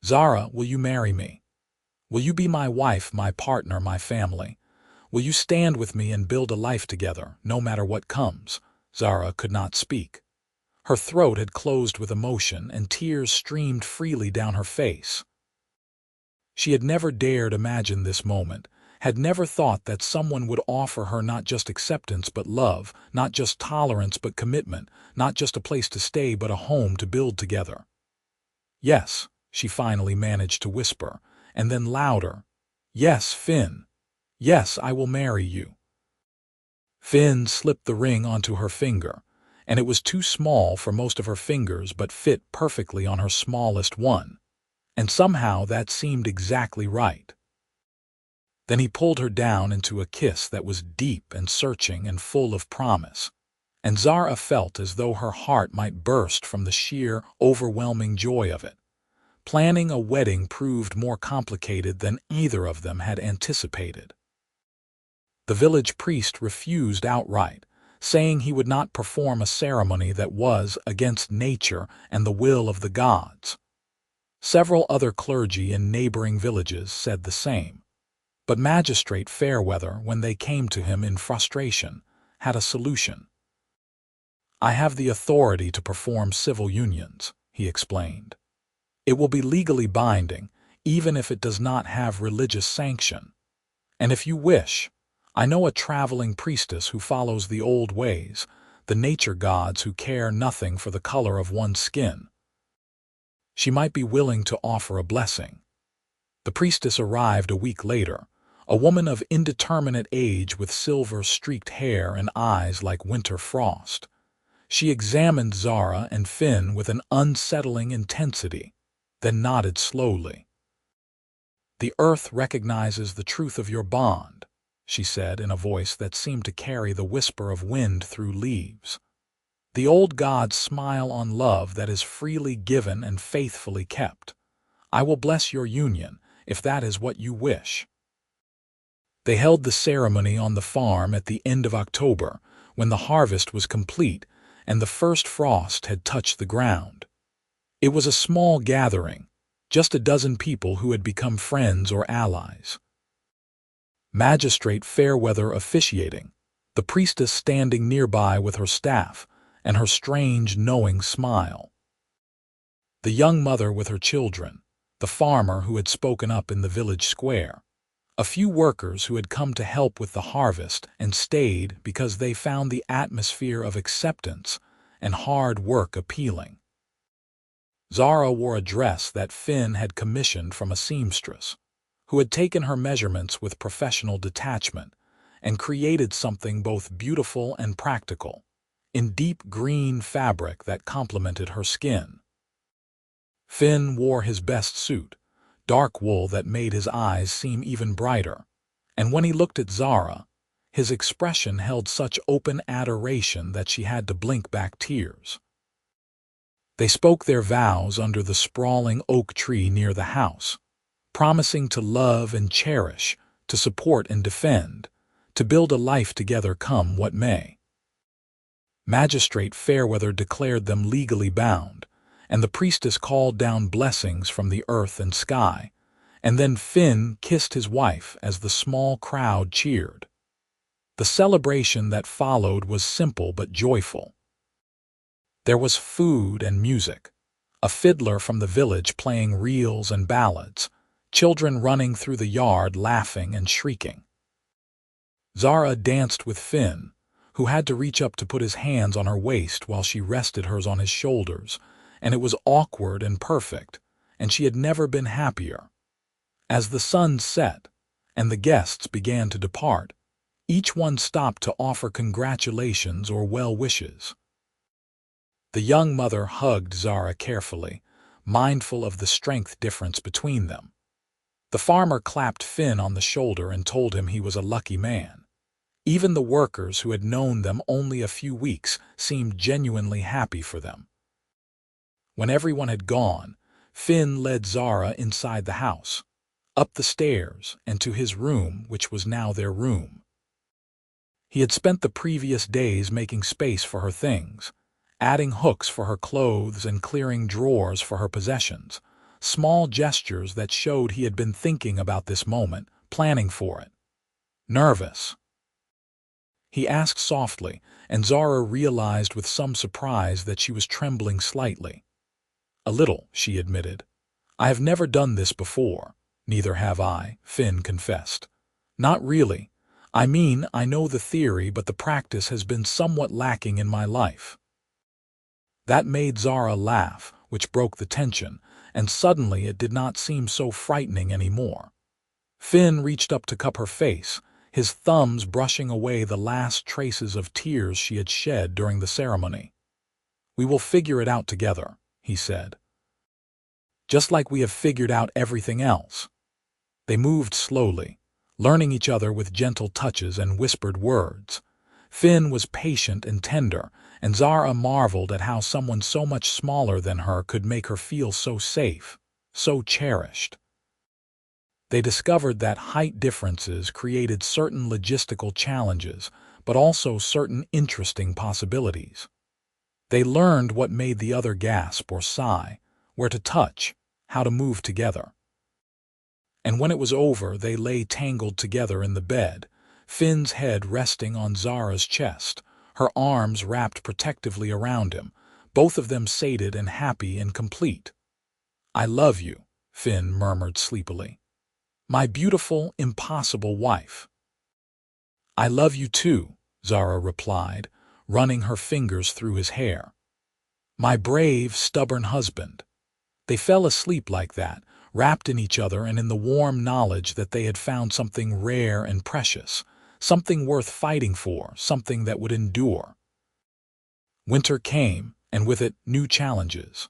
Zara, will you marry me? Will you be my wife, my partner, my family? Will you stand with me and build a life together, no matter what comes? Zara could not speak. Her throat had closed with emotion, and tears streamed freely down her face. She had never dared imagine this moment, had never thought that someone would offer her not just acceptance but love, not just tolerance but commitment, not just a place to stay but a home to build together. "Yes," she finally managed to whisper, and then louder, "Yes, Finn. Yes, I will marry you." Finn slipped the ring onto her finger, and it was too small for most of her fingers but fit perfectly on her smallest one, and somehow that seemed exactly right. Then he pulled her down into a kiss that was deep and searching and full of promise, and Zara felt as though her heart might burst from the sheer, overwhelming joy of it. Planning a wedding proved more complicated than either of them had anticipated. The village priest refused outright, saying he would not perform a ceremony that was against nature and the will of the gods. Several other clergy in neighboring villages said the same. But Magistrate Fairweather, when they came to him in frustration, had a solution. "I have the authority to perform civil unions," he explained. "It will be legally binding, even if it does not have religious sanction. And if you wish, I know a traveling priestess who follows the old ways, the nature gods who care nothing for the color of one's skin. She might be willing to offer a blessing." The priestess arrived a week later, a woman of indeterminate age with silver-streaked hair and eyes like winter frost. She examined Zara and Finn with an unsettling intensity, then nodded slowly. "The earth recognizes the truth of your bond," she said in a voice that seemed to carry the whisper of wind through leaves. "The old gods smile on love that is freely given and faithfully kept. I will bless your union, if that is what you wish." They held the ceremony on the farm at the end of October, when the harvest was complete and the first frost had touched the ground. It was a small gathering, just a dozen people who had become friends or allies. Magistrate Fairweather officiating, the priestess standing nearby with her staff and her strange, knowing smile. The young mother with her children, the farmer who had spoken up in the village square, a few workers who had come to help with the harvest and stayed because they found the atmosphere of acceptance and hard work appealing. Zara wore a dress that Finn had commissioned from a seamstress, who had taken her measurements with professional detachment and created something both beautiful and practical, in deep green fabric that complemented her skin. Finn wore his best suit, dark wool that made his eyes seem even brighter, and when he looked at Zara, his expression held such open adoration that she had to blink back tears. They spoke their vows under the sprawling oak tree near the house, promising to love and cherish, to support and defend, to build a life together come what may. Magistrate Fairweather declared them legally bound, and the priestess called down blessings from the earth and sky, and then Finn kissed his wife as the small crowd cheered. The celebration that followed was simple but joyful. There was food and music, a fiddler from the village playing reels and ballads, children running through the yard laughing and shrieking. Zara danced with Finn, who had to reach up to put his hands on her waist while she rested hers on his shoulders, and it was awkward and perfect, and she had never been happier. As the sun set, and the guests began to depart, each one stopped to offer congratulations or well wishes. The young mother hugged Zara carefully, mindful of the strength difference between them. The farmer clapped Finn on the shoulder and told him he was a lucky man. Even the workers who had known them only a few weeks seemed genuinely happy for them. When everyone had gone, Finn led Zara inside the house, up the stairs and to his room, which was now their room. He had spent the previous days making space for her things, adding hooks for her clothes and clearing drawers for her possessions, small gestures that showed he had been thinking about this moment, planning for it. Nervous. he asked softly, and Zara realized with some surprise that she was trembling slightly. "A little," she admitted. "I have never done this before." "Neither have I," Finn confessed. "Not really. I mean, I know the theory, but the practice has been somewhat lacking in my life." That made Zara laugh, which broke the tension, and suddenly it did not seem so frightening anymore. Finn reached up to cup her face, his thumbs brushing away the last traces of tears she had shed during the ceremony. "We will figure it out together," he said. "Just like we have figured out everything else." They moved slowly, learning each other with gentle touches and whispered words. Finn was patient and tender, and Zara marveled at how someone so much smaller than her could make her feel so safe, so cherished. They discovered that height differences created certain logistical challenges, but also certain interesting possibilities. They learned what made the other gasp or sigh, where to touch, how to move together. And when it was over, they lay tangled together in the bed, Finn's head resting on Zara's chest, her arms wrapped protectively around him, both of them sated and happy and complete. "I love you," Finn murmured sleepily. "My beautiful, impossible wife." "I love you too," Zara replied, running her fingers through his hair. "My brave, stubborn husband." They fell asleep like that, wrapped in each other and in the warm knowledge that they had found something rare and precious, something worth fighting for, something that would endure. Winter came, and with it new challenges.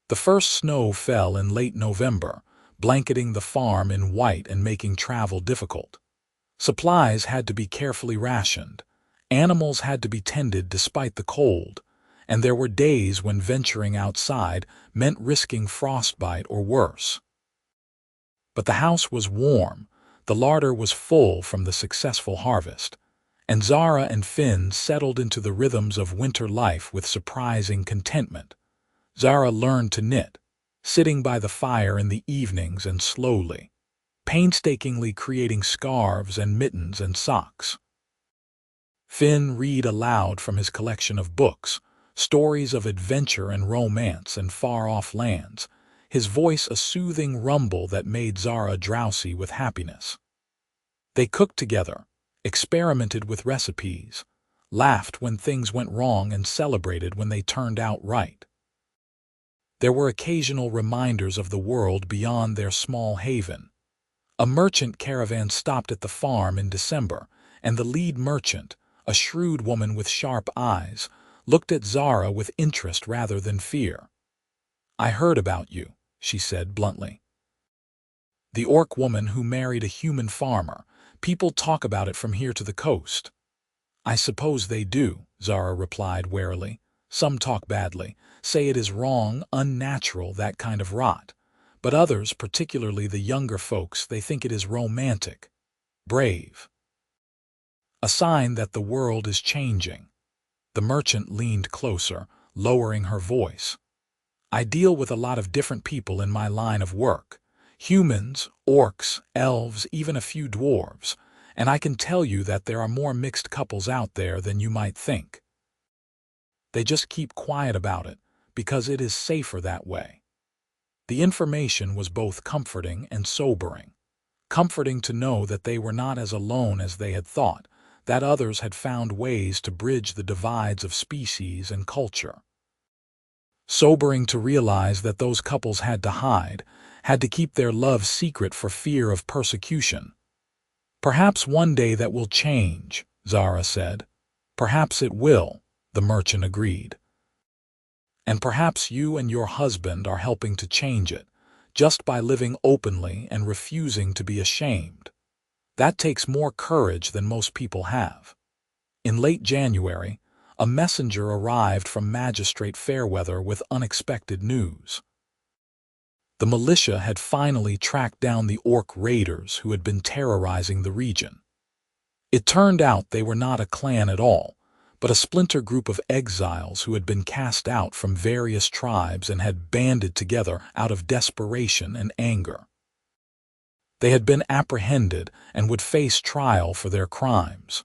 The first snow fell in late November, blanketing the farm in white and making travel difficult. Supplies had to be carefully rationed, animals had to be tended despite the cold, and there were days when venturing outside meant risking frostbite or worse. But the house was warm, the larder was full from the successful harvest, and Zara and Finn settled into the rhythms of winter life with surprising contentment. Zara learned to knit, sitting by the fire in the evenings and slowly, painstakingly creating scarves and mittens and socks. Finn read aloud from his collection of books, stories of adventure and romance and far-off lands, his voice a soothing rumble that made Zara drowsy with happiness. They cooked together, experimented with recipes, laughed when things went wrong and celebrated when they turned out right. There were occasional reminders of the world beyond their small haven. A merchant caravan stopped at the farm in December, and the lead merchant, a shrewd woman with sharp eyes, looked at Zara with interest rather than fear. "I heard about you," she said bluntly. "The orc woman who married a human farmer. People talk about it from here to the coast." "I suppose they do," Zara replied warily. "Some talk badly, say it is wrong, unnatural, that kind of rot. But others, particularly the younger folks, they think it is romantic, brave. A sign that the world is changing." The merchant leaned closer, lowering her voice. "I deal with a lot of different people in my line of work. Humans, orcs, elves, even a few dwarves. And I can tell you that there are more mixed couples out there than you might think. They just keep quiet about it, because it is safer that way." The information was both comforting and sobering. Comforting to know that they were not as alone as they had thought, that others had found ways to bridge the divides of species and culture. Sobering to realize that those couples had to hide, had to keep their love secret for fear of persecution. "Perhaps one day that will change," Zara said. "Perhaps it will," the merchant agreed. "And perhaps you and your husband are helping to change it, just by living openly and refusing to be ashamed. That takes more courage than most people have." In late January, a messenger arrived from Magistrate Fairweather with unexpected news. The militia had finally tracked down the orc raiders who had been terrorizing the region. It turned out they were not a clan at all, but a splinter group of exiles who had been cast out from various tribes and had banded together out of desperation and anger. They had been apprehended and would face trial for their crimes.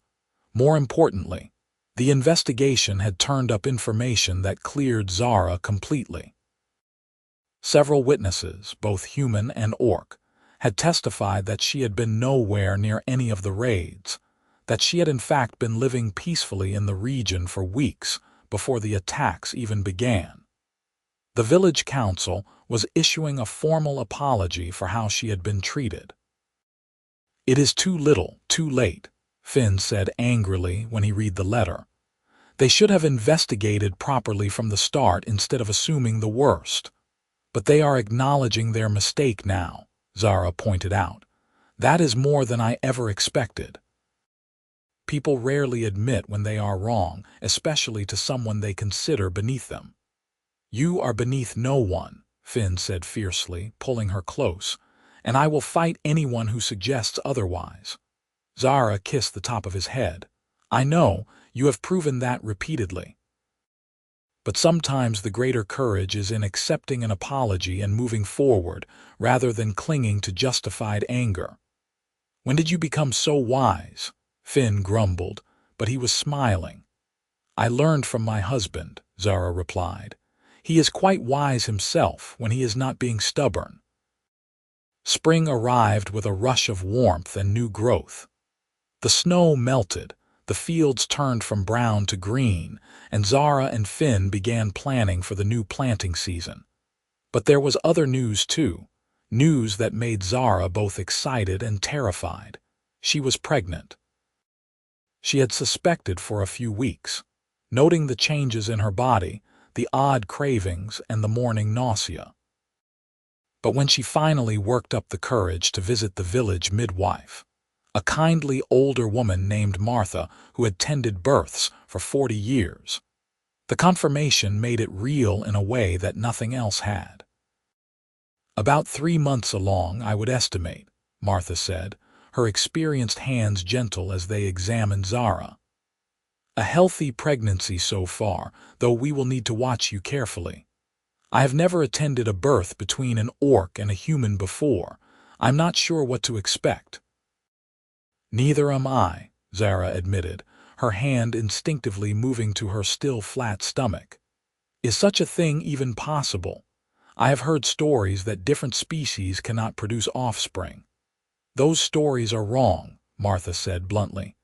More importantly, the investigation had turned up information that cleared Zara completely. Several witnesses, both human and orc, had testified that she had been nowhere near any of the raids, that she had in fact been living peacefully in the region for weeks before the attacks even began. The village council was issuing a formal apology for how she had been treated. "It is too little, too late," Finn said angrily when he read the letter. "They should have investigated properly from the start instead of assuming the worst. But they are acknowledging their mistake now," Zara pointed out. "That is more than I ever expected." People rarely admit when they are wrong, especially to someone they consider beneath them. "You are beneath no one," Finn said fiercely, pulling her close, "and I will fight anyone who suggests otherwise." Zara kissed the top of his head. "I know, you have proven that repeatedly. But sometimes the greater courage is in accepting an apology and moving forward, rather than clinging to justified anger." "When did you become so wise?" Finn grumbled, but he was smiling. "I learned from my husband," Zara replied. "He is quite wise himself when he is not being stubborn." Spring arrived with a rush of warmth and new growth. The snow melted, the fields turned from brown to green, and Zara and Finn began planning for the new planting season. But there was other news too, news that made Zara both excited and terrified. She was pregnant. She had suspected for a few weeks, noting the changes in her body, the odd cravings, and the morning nausea. But when she finally worked up the courage to visit the village midwife, a kindly older woman named Martha who had tended births for 40 years, the confirmation made it real in a way that nothing else had. "About 3 months along, I would estimate," Martha said, her experienced hands gentle as they examined Zara. "A healthy pregnancy so far, though we will need to watch you carefully. I have never attended a birth between an orc and a human before. I'm not sure what to expect." "Neither am I," Zara admitted, her hand instinctively moving to her still flat stomach. "Is such a thing even possible? I have heard stories that different species cannot produce offspring." "Those stories are wrong," Martha said bluntly.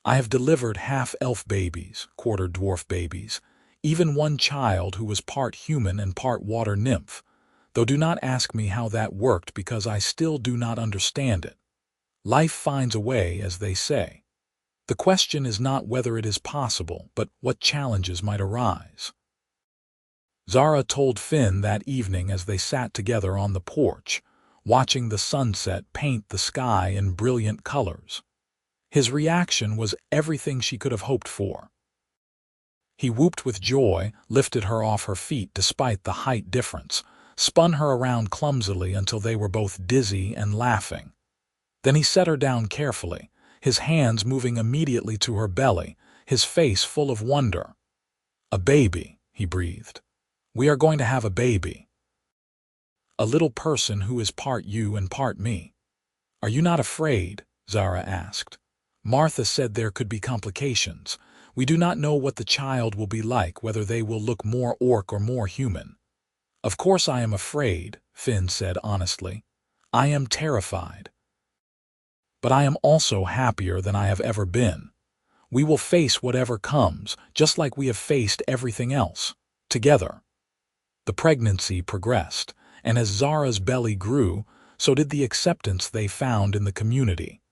"I have delivered half-elf babies, quarter-dwarf babies, even one child who was part human and part water nymph, though do not ask me how that worked because I still do not understand it. Life finds a way, as they say. The question is not whether it is possible, but what challenges might arise." Zara told Finn that evening as they sat together on the porch, watching the sunset paint the sky in brilliant colors. His reaction was everything she could have hoped for. He whooped with joy, lifted her off her feet despite the height difference, spun her around clumsily until they were both dizzy and laughing. Then he set her down carefully, his hands moving immediately to her belly, his face full of wonder. "A baby," he breathed. "We are going to have a baby. A little person who is part you and part me." "Are you not afraid?" Zara asked. Martha said there could be complications. "We do not know what the child will be like, whether they will look more orc or more human." "Of course I am afraid," Finn said honestly. "I am terrified. But I am also happier than I have ever been. We will face whatever comes, just like we have faced everything else, together." The pregnancy progressed, and as Zara's belly grew, so did the acceptance they found in the community.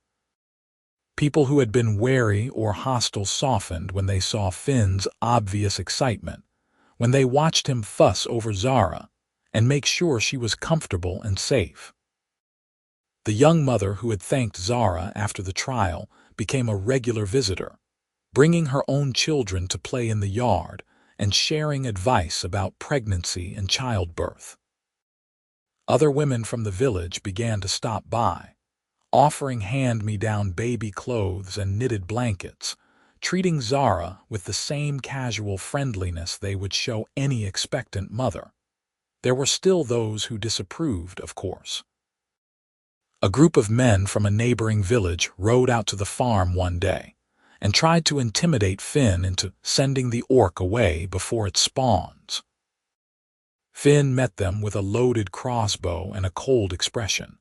People who had been wary or hostile softened when they saw Finn's obvious excitement, when they watched him fuss over Zara and make sure she was comfortable and safe. The young mother who had thanked Zara after the trial became a regular visitor, bringing her own children to play in the yard and sharing advice about pregnancy and childbirth. Other women from the village began to stop by, offering hand-me-down baby clothes and knitted blankets, treating Zara with the same casual friendliness they would show any expectant mother. There were still those who disapproved, of course. A group of men from a neighboring village rode out to the farm one day, and tried to intimidate Finn into sending the orc away before it spawns. Finn met them with a loaded crossbow and a cold expression,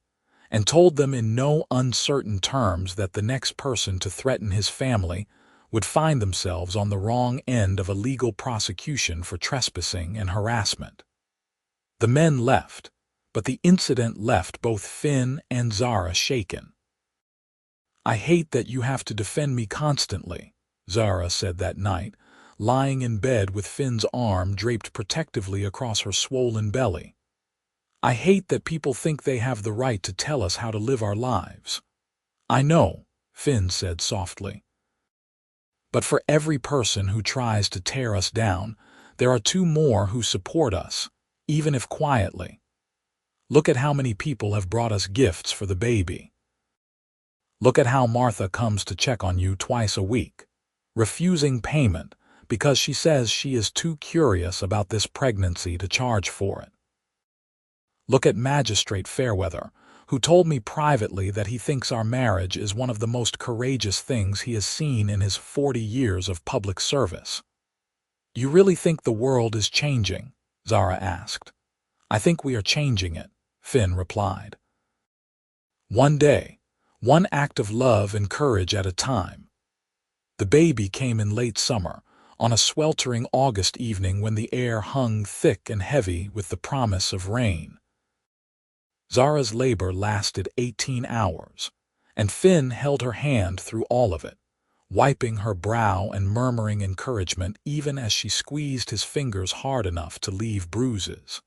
and told them in no uncertain terms that the next person to threaten his family would find themselves on the wrong end of a legal prosecution for trespassing and harassment. The men left, but the incident left both Finn and Zara shaken. "I hate that you have to defend me constantly," Zara said that night, lying in bed with Finn's arm draped protectively across her swollen belly. "I hate that people think they have the right to tell us how to live our lives." "I know," Finn said softly. "But for every person who tries to tear us down, there are two more who support us, even if quietly. Look at how many people have brought us gifts for the baby. Look at how Martha comes to check on you twice a week, refusing payment because she says she is too curious about this pregnancy to charge for it. Look at Magistrate Fairweather, who told me privately that he thinks our marriage is one of the most courageous things he has seen in his 40 years of public service." "You really think the world is changing?" Zara asked. "I think we are changing it," Finn replied. "One day, one act of love and courage at a time." The baby came in late summer, on a sweltering August evening when the air hung thick and heavy with the promise of rain. Zara's labor lasted 18 hours, and Finn held her hand through all of it, wiping her brow and murmuring encouragement even as she squeezed his fingers hard enough to leave bruises.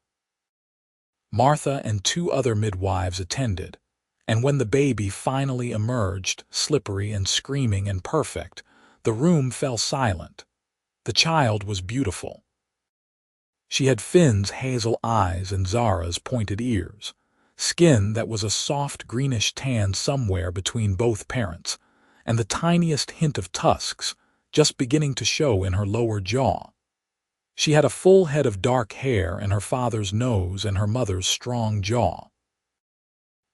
Martha and 2 other midwives attended, and when the baby finally emerged, slippery and screaming and perfect, the room fell silent. The child was beautiful. She had Finn's hazel eyes and Zara's pointed ears, skin that was a soft greenish tan somewhere between both parents, and the tiniest hint of tusks just beginning to show in her lower jaw. She had a full head of dark hair and her father's nose and her mother's strong jaw.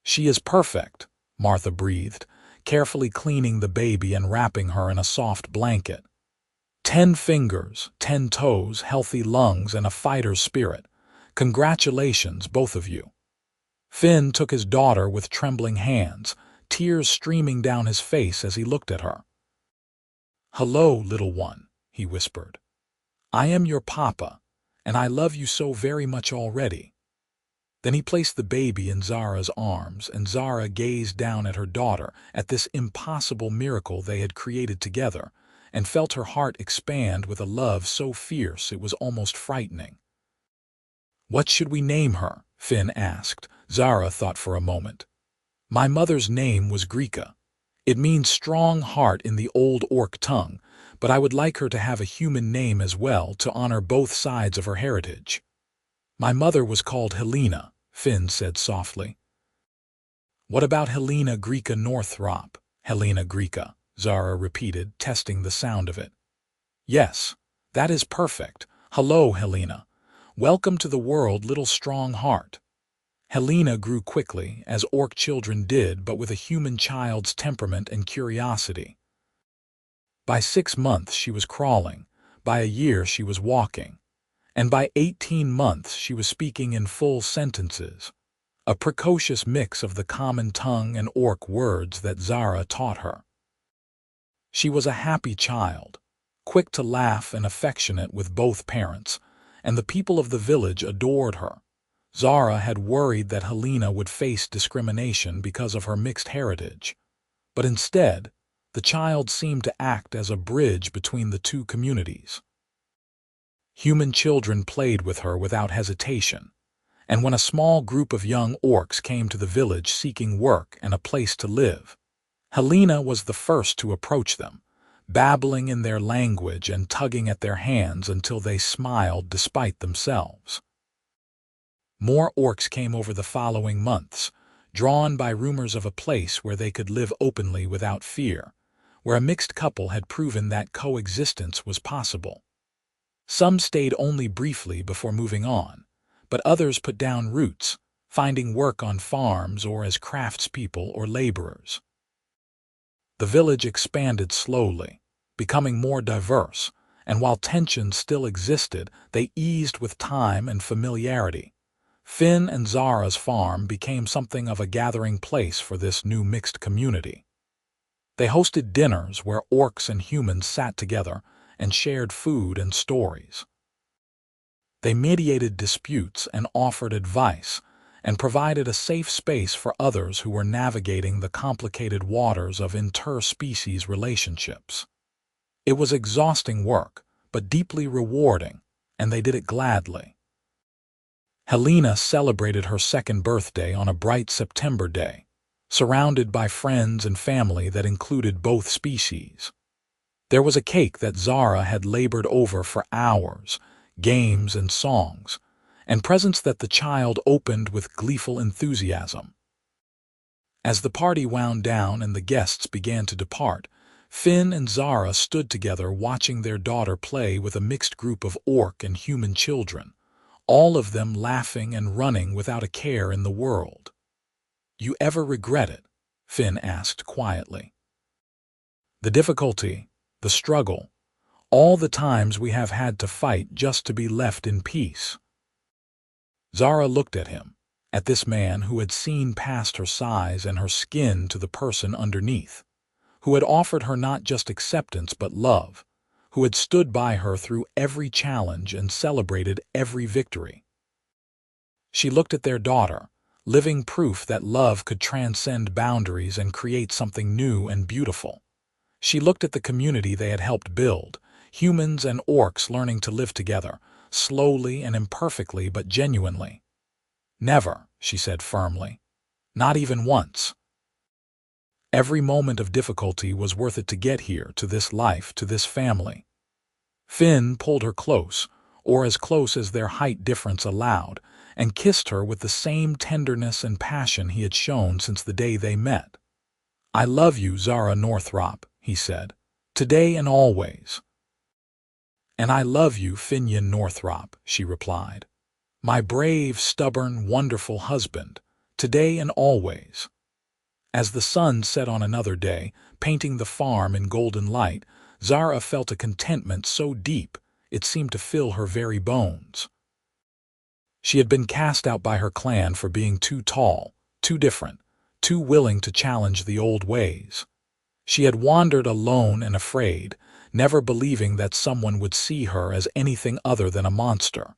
"She is perfect," Martha breathed, carefully cleaning the baby and wrapping her in a soft blanket. 10 fingers, 10 toes, healthy lungs, and a fighter's spirit. Congratulations, both of you." Finn took his daughter with trembling hands, tears streaming down his face as he looked at her. "Hello, little one," he whispered. "I am your papa, and I love you so very much already." Then he placed the baby in Zara's arms, and Zara gazed down at her daughter, at this impossible miracle they had created together, and felt her heart expand with a love so fierce it was almost frightening. "What should we name her?" Finn asked. Zara thought for a moment. "My mother's name was Greeka. It means strong heart in the old orc tongue, but I would like her to have a human name as well to honor both sides of her heritage." "My mother was called Helena," Finn said softly. "What about Helena Greeka Northrop?" "Helena Greeka," Zara repeated, testing the sound of it. "Yes, that is perfect. Hello, Helena. Welcome to the world, little strong heart." Helena grew quickly, as orc children did, but with a human child's temperament and curiosity. By 6 months she was crawling, by a year she was walking, and by 18 months she was speaking in full sentences, a precocious mix of the common tongue and orc words that Zara taught her. She was a happy child, quick to laugh and affectionate with both parents, and the people of the village adored her. Zara had worried that Helena would face discrimination because of her mixed heritage, but instead, the child seemed to act as a bridge between the two communities. Human children played with her without hesitation, and when a small group of young orcs came to the village seeking work and a place to live, Helena was the first to approach them, babbling in their language and tugging at their hands until they smiled despite themselves. More orcs came over the following months, drawn by rumors of a place where they could live openly without fear, where a mixed couple had proven that coexistence was possible. Some stayed only briefly before moving on, but others put down roots, finding work on farms or as craftspeople or laborers. The village expanded slowly, becoming more diverse, and while tensions still existed, they eased with time and familiarity. Finn and Zara's farm became something of a gathering place for this new mixed community. They hosted dinners where orcs and humans sat together and shared food and stories. They mediated disputes and offered advice, and provided a safe space for others who were navigating the complicated waters of interspecies relationships. It was exhausting work, but deeply rewarding, and they did it gladly. Helena celebrated her second birthday on a bright September day, surrounded by friends and family that included both species. There was a cake that Zara had labored over for hours, games and songs, and presents that the child opened with gleeful enthusiasm. As the party wound down and the guests began to depart, Finn and Zara stood together watching their daughter play with a mixed group of orc and human children, all of them laughing and running without a care in the world. "You ever regret it?" Finn asked quietly. "The difficulty, the struggle, all the times we have had to fight just to be left in peace." Zara looked at him, at this man who had seen past her size and her skin to the person underneath, who had offered her not just acceptance but love, who had stood by her through every challenge and celebrated every victory. She looked at their daughter, living proof that love could transcend boundaries and create something new and beautiful. She looked at the community they had helped build, humans and orcs learning to live together, slowly and imperfectly but genuinely. "Never," she said firmly. "Not even once." Every moment of difficulty was worth it to get here, to this life, to this family. Finn pulled her close, or as close as their height difference allowed, and kissed her with the same tenderness and passion he had shown since the day they met. "I love you, Zara Northrop," he said, "today and always." "And I love you, Finnian Northrop," she replied. "My brave, stubborn, wonderful husband, today and always." As the sun set on another day, painting the farm in golden light, Zara felt a contentment so deep it seemed to fill her very bones. She had been cast out by her clan for being too tall, too different, too willing to challenge the old ways. She had wandered alone and afraid, never believing that someone would see her as anything other than a monster.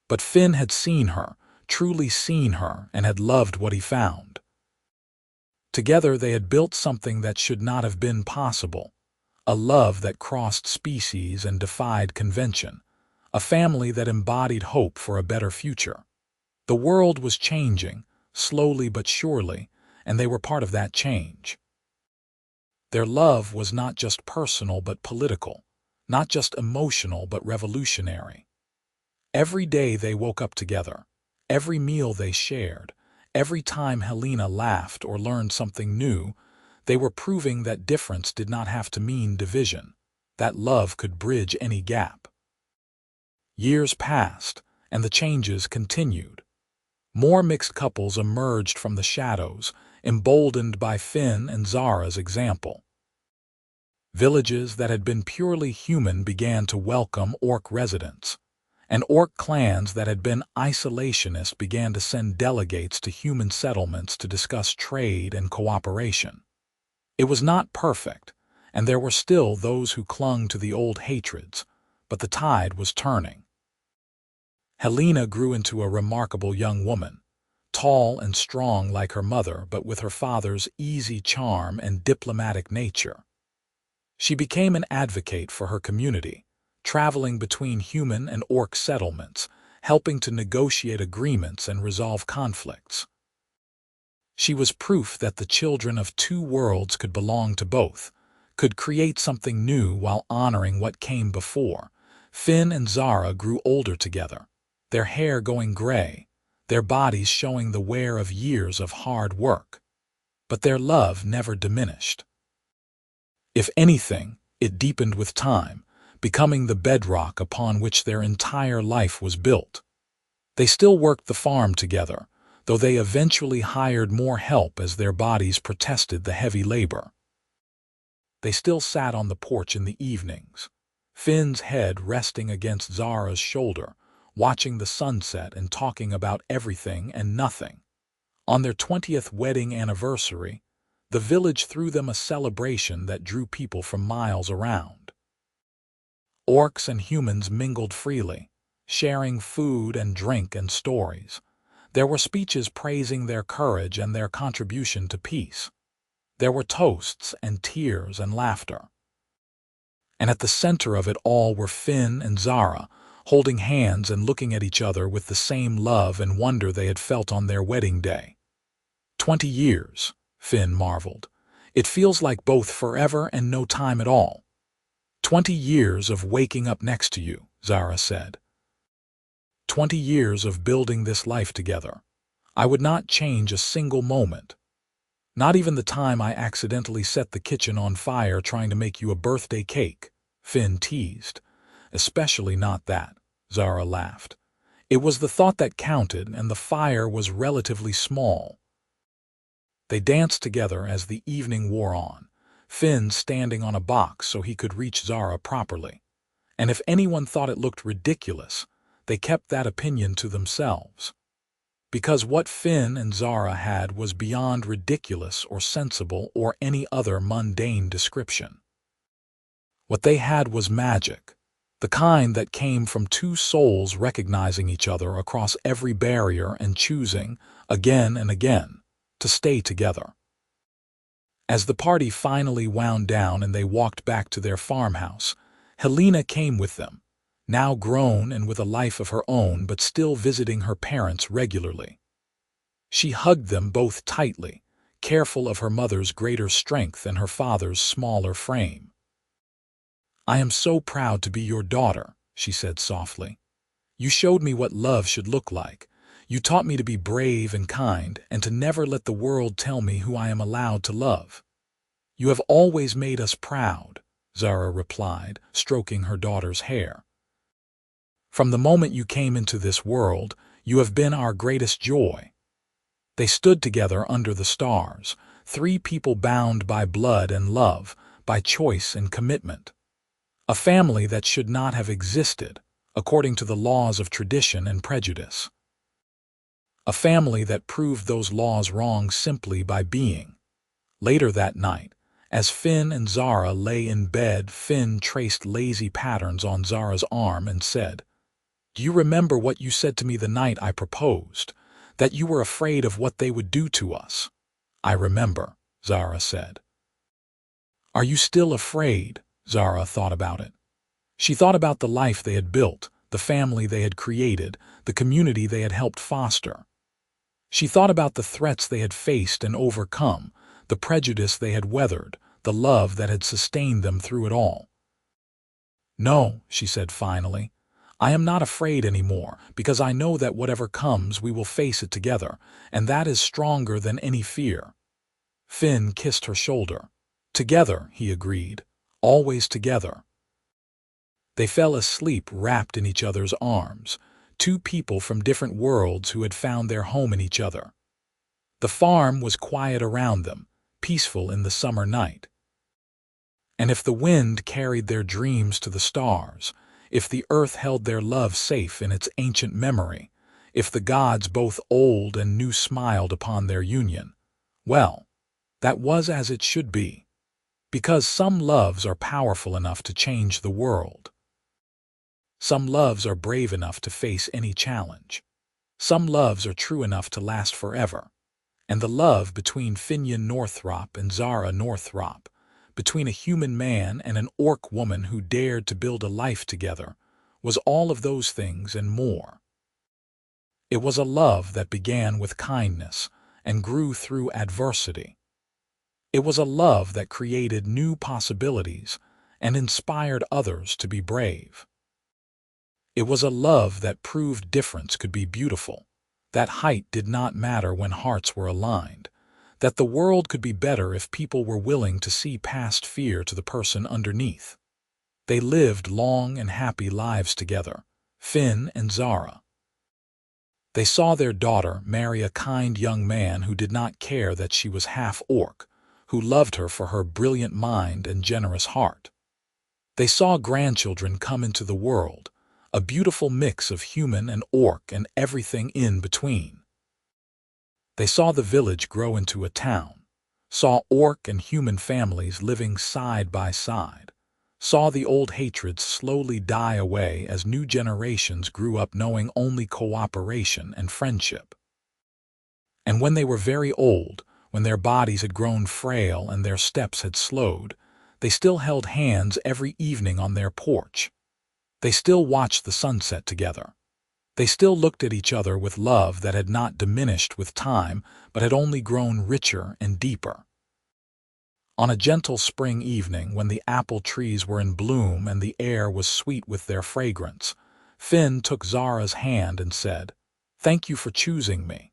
But Finn had seen her, truly seen her, and had loved what he found. Together they had built something that should not have been possible, a love that crossed species and defied convention, a family that embodied hope for a better future. The world was changing, slowly but surely, and they were part of that change. Their love was not just personal but political, not just emotional but revolutionary. Every day they woke up together, every meal they shared, every time Helena laughed or learned something new, they were proving that difference did not have to mean division, that love could bridge any gap. Years passed, and the changes continued. More mixed couples emerged from the shadows, emboldened by Finn and Zara's example. Villages that had been purely human began to welcome orc residents, and orc clans that had been isolationist began to send delegates to human settlements to discuss trade and cooperation. It was not perfect, and there were still those who clung to the old hatreds, but the tide was turning. Helena grew into a remarkable young woman, tall and strong like her mother, but with her father's easy charm and diplomatic nature. She became an advocate for her community, traveling between human and orc settlements, helping to negotiate agreements and resolve conflicts. She was proof that the children of two worlds could belong to both, could create something new while honoring what came before. Finn and Zara grew older together, their hair going gray, their bodies showing the wear of years of hard work. But their love never diminished. If anything, it deepened with time, becoming the bedrock upon which their entire life was built. They still worked the farm together, though they eventually hired more help as their bodies protested the heavy labor. They still sat on the porch in the evenings, Finn's head resting against Zara's shoulder, watching the sunset and talking about everything and nothing. On their 20th wedding anniversary, the village threw them a celebration that drew people from miles around. Orcs and humans mingled freely, sharing food and drink and stories. There were speeches praising their courage and their contribution to peace. There were toasts and tears and laughter. And at the center of it all were Finn and Zara, holding hands and looking at each other with the same love and wonder they had felt on their wedding day. 20 years, Finn marveled. It feels like both forever and no time at all. 20 years of waking up next to you, Zara said. 20 years of building this life together. I would not change a single moment. Not even the time I accidentally set the kitchen on fire trying to make you a birthday cake, Finn teased. Especially not that, Zara laughed. It was the thought that counted, and the fire was relatively small. They danced together as the evening wore on, Finn standing on a box so he could reach Zara properly. And if anyone thought it looked ridiculous, they kept that opinion to themselves. Because what Finn and Zara had was beyond ridiculous or sensible or any other mundane description. What they had was magic, the kind that came from two souls recognizing each other across every barrier and choosing, again and again, to stay together. As the party finally wound down and they walked back to their farmhouse, Helena came with them, now grown and with a life of her own but still visiting her parents regularly. She hugged them both tightly, careful of her mother's greater strength and her father's smaller frame. "I am so proud to be your daughter," she said softly. "You showed me what love should look like. You taught me to be brave and kind and to never let the world tell me who I am allowed to love." "You have always made us proud," Zara replied, stroking her daughter's hair. "From the moment you came into this world, you have been our greatest joy." They stood together under the stars, three people bound by blood and love, by choice and commitment. A family that should not have existed, according to the laws of tradition and prejudice. A family that proved those laws wrong simply by being. Later that night, as Finn and Zara lay in bed, Finn traced lazy patterns on Zara's arm and said, "Do you remember what you said to me the night I proposed? That you were afraid of what they would do to us?" "I remember," Zara said. "Are you still afraid?" Zara thought about it. She thought about the life they had built, the family they had created, the community they had helped foster. She thought about the threats they had faced and overcome, the prejudice they had weathered, the love that had sustained them through it all. "No," she said finally, "I am not afraid anymore, because I know that whatever comes we will face it together, and that is stronger than any fear." Finn kissed her shoulder. "Together," he agreed, "always together." They fell asleep wrapped in each other's arms, two people from different worlds who had found their home in each other. The farm was quiet around them, peaceful in the summer night. And if the wind carried their dreams to the stars, if the earth held their love safe in its ancient memory, if the gods both old and new smiled upon their union, well, that was as it should be. Because some loves are powerful enough to change the world. Some loves are brave enough to face any challenge. Some loves are true enough to last forever. And the love between Finnian Northrop and Zara Northrop, between a human man and an orc woman who dared to build a life together, was all of those things and more. It was a love that began with kindness and grew through adversity. It was a love that created new possibilities and inspired others to be brave. It was a love that proved difference could be beautiful, that height did not matter when hearts were aligned, that the world could be better if people were willing to see past fear to the person underneath. They lived long and happy lives together, Finn and Zara. They saw their daughter marry a kind young man who did not care that she was half orc, who loved her for her brilliant mind and generous heart. They saw grandchildren come into the world, a beautiful mix of human and orc and everything in between. They saw the village grow into a town, saw orc and human families living side by side, saw the old hatreds slowly die away as new generations grew up knowing only cooperation and friendship. And when they were very old, when their bodies had grown frail and their steps had slowed, they still held hands every evening on their porch. They still watched the sunset together. They still looked at each other with love that had not diminished with time, but had only grown richer and deeper. On a gentle spring evening, when the apple trees were in bloom and the air was sweet with their fragrance, Finn took Zara's hand and said, "Thank you for choosing me,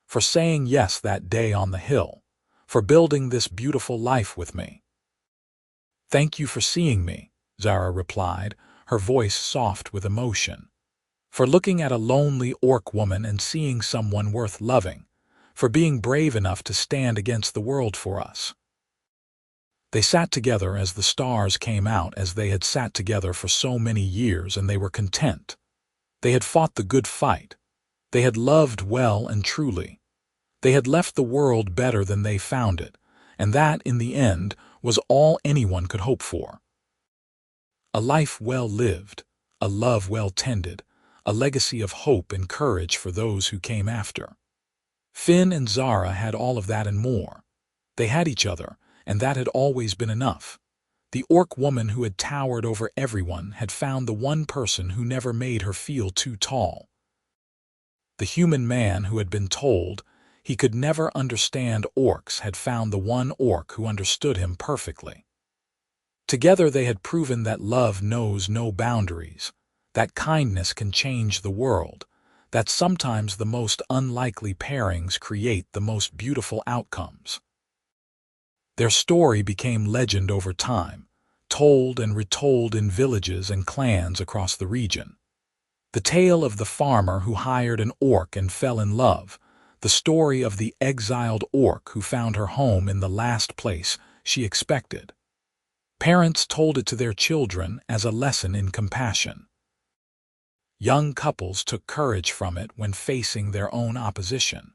for saying yes that day on the hill, for building this beautiful life with me." "Thank you for seeing me," Zara replied, her voice soft with emotion. "For looking at a lonely orc woman and seeing someone worth loving, for being brave enough to stand against the world for us." They sat together as the stars came out, as they had sat together for so many years, and they were content. They had fought the good fight. They had loved well and truly. They had left the world better than they found it, and that, in the end, was all anyone could hope for. A life well lived, a love well tended, a legacy of hope and courage for those who came after. Finn and Zara had all of that and more. They had each other, and that had always been enough. The orc woman who had towered over everyone had found the one person who never made her feel too tall. The human man who had been told he could never understand orcs had found the one orc who understood him perfectly. Together they had proven that love knows no boundaries, that kindness can change the world, that sometimes the most unlikely pairings create the most beautiful outcomes. Their story became legend over time, told and retold in villages and clans across the region. The tale of the farmer who hired an orc and fell in love, the story of the exiled orc who found her home in the last place she expected. Parents told it to their children as a lesson in compassion. Young couples took courage from it when facing their own opposition.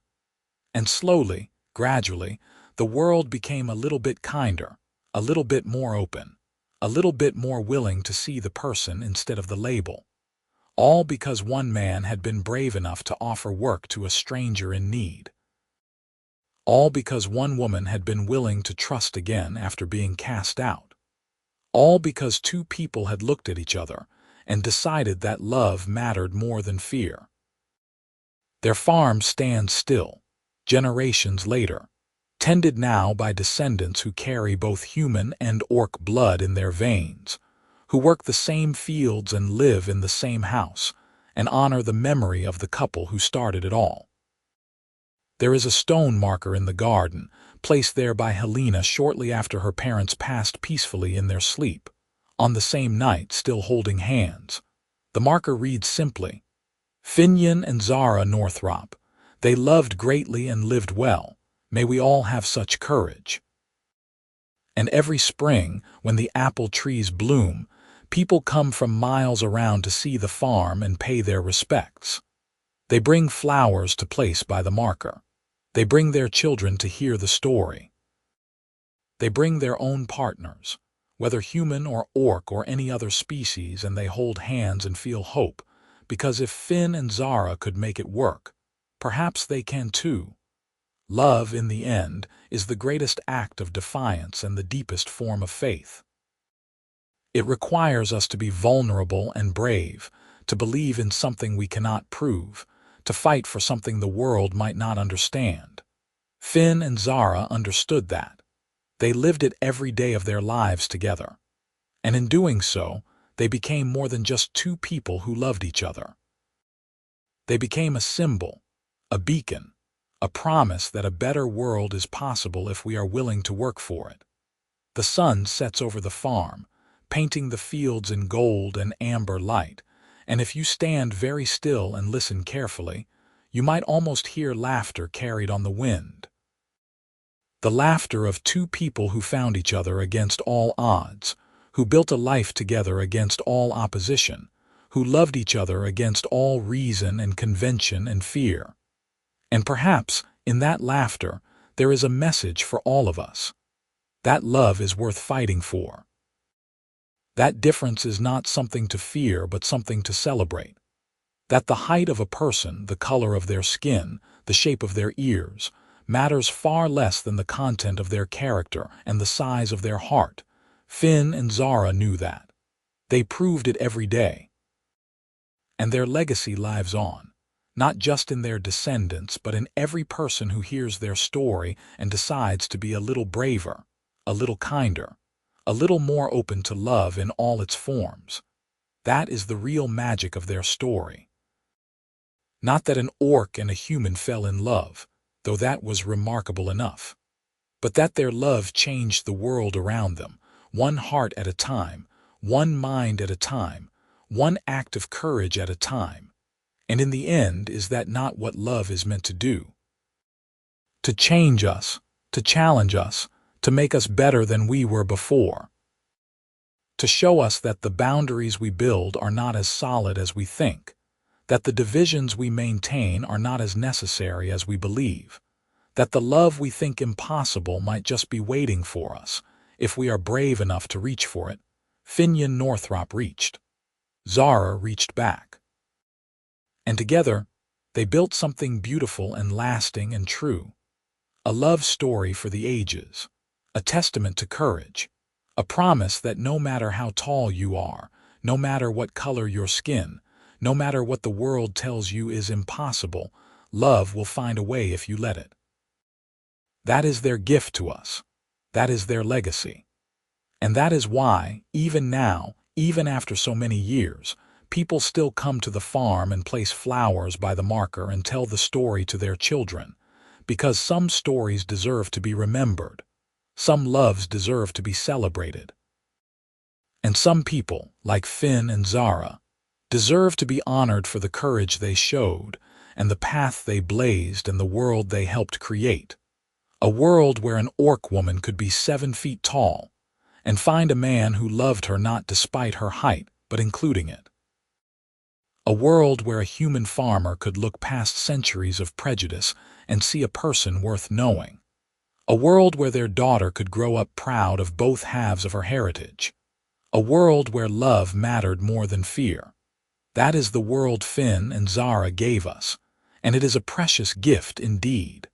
And slowly, gradually, the world became a little bit kinder, a little bit more open, a little bit more willing to see the person instead of the label. All because one man had been brave enough to offer work to a stranger in need. All because one woman had been willing to trust again after being cast out. All because two people had looked at each other and decided that love mattered more than fear. Their farm stands still, generations later, tended now by descendants who carry both human and orc blood in their veins, who work the same fields and live in the same house, and honor the memory of the couple who started it all. There is a stone marker in the garden, placed there by Helena shortly after her parents passed peacefully in their sleep, on the same night still holding hands. The marker reads simply, "Finnian and Zara Northrop, they loved greatly and lived well. May we all have such courage." And every spring, when the apple trees bloom, people come from miles around to see the farm and pay their respects. They bring flowers to place by the marker. They bring their children to hear the story. They bring their own partners, whether human or orc or any other species, and they hold hands and feel hope, because if Finn and Zara could make it work, perhaps they can too. Love, in the end, is the greatest act of defiance and the deepest form of faith. It requires us to be vulnerable and brave, to believe in something we cannot prove, to fight for something the world might not understand. Finn and Zara understood that. They lived it every day of their lives together. And in doing so, they became more than just two people who loved each other. They became a symbol, a beacon, a promise that a better world is possible if we are willing to work for it. The sun sets over the farm, painting the fields in gold and amber light, and if you stand very still and listen carefully, you might almost hear laughter carried on the wind. The laughter of two people who found each other against all odds, who built a life together against all opposition, who loved each other against all reason and convention and fear. And perhaps, in that laughter, there is a message for all of us. That love is worth fighting for. That difference is not something to fear but something to celebrate. That the height of a person, the color of their skin, the shape of their ears, matters far less than the content of their character and the size of their heart. Finn and Zara knew that. They proved it every day. And their legacy lives on, not just in their descendants, but in every person who hears their story and decides to be a little braver, a little kinder, a little more open to love in all its forms. That is the real magic of their story. Not that an orc and a human fell in love, though that was remarkable enough, but that their love changed the world around them, one heart at a time, one mind at a time, one act of courage at a time. And in the end, is that not what love is meant to do? To change us, to challenge us, to make us better than we were before. To show us that the boundaries we build are not as solid as we think, that the divisions we maintain are not as necessary as we believe, that the love we think impossible might just be waiting for us, if we are brave enough to reach for it. Finnian Northrop reached. Zara reached back. And together, they built something beautiful and lasting and true. A love story for the ages, a testament to courage, a promise that no matter how tall you are, no matter what color your skin, no matter what the world tells you is impossible, love will find a way if you let it. That is their gift to us. That is their legacy. And that is why, even now, even after so many years, people still come to the farm and place flowers by the marker and tell the story to their children, because some stories deserve to be remembered. Some loves deserve to be celebrated. And some people, like Finn and Zara, deserve to be honored for the courage they showed, and the path they blazed and the world they helped create. A world where an orc woman could be 7 feet tall, and find a man who loved her not despite her height, but including it. A world where a human farmer could look past centuries of prejudice and see a person worth knowing. A world where their daughter could grow up proud of both halves of her heritage. A world where love mattered more than fear. That is the world Finn and Zara gave us, and it is a precious gift indeed.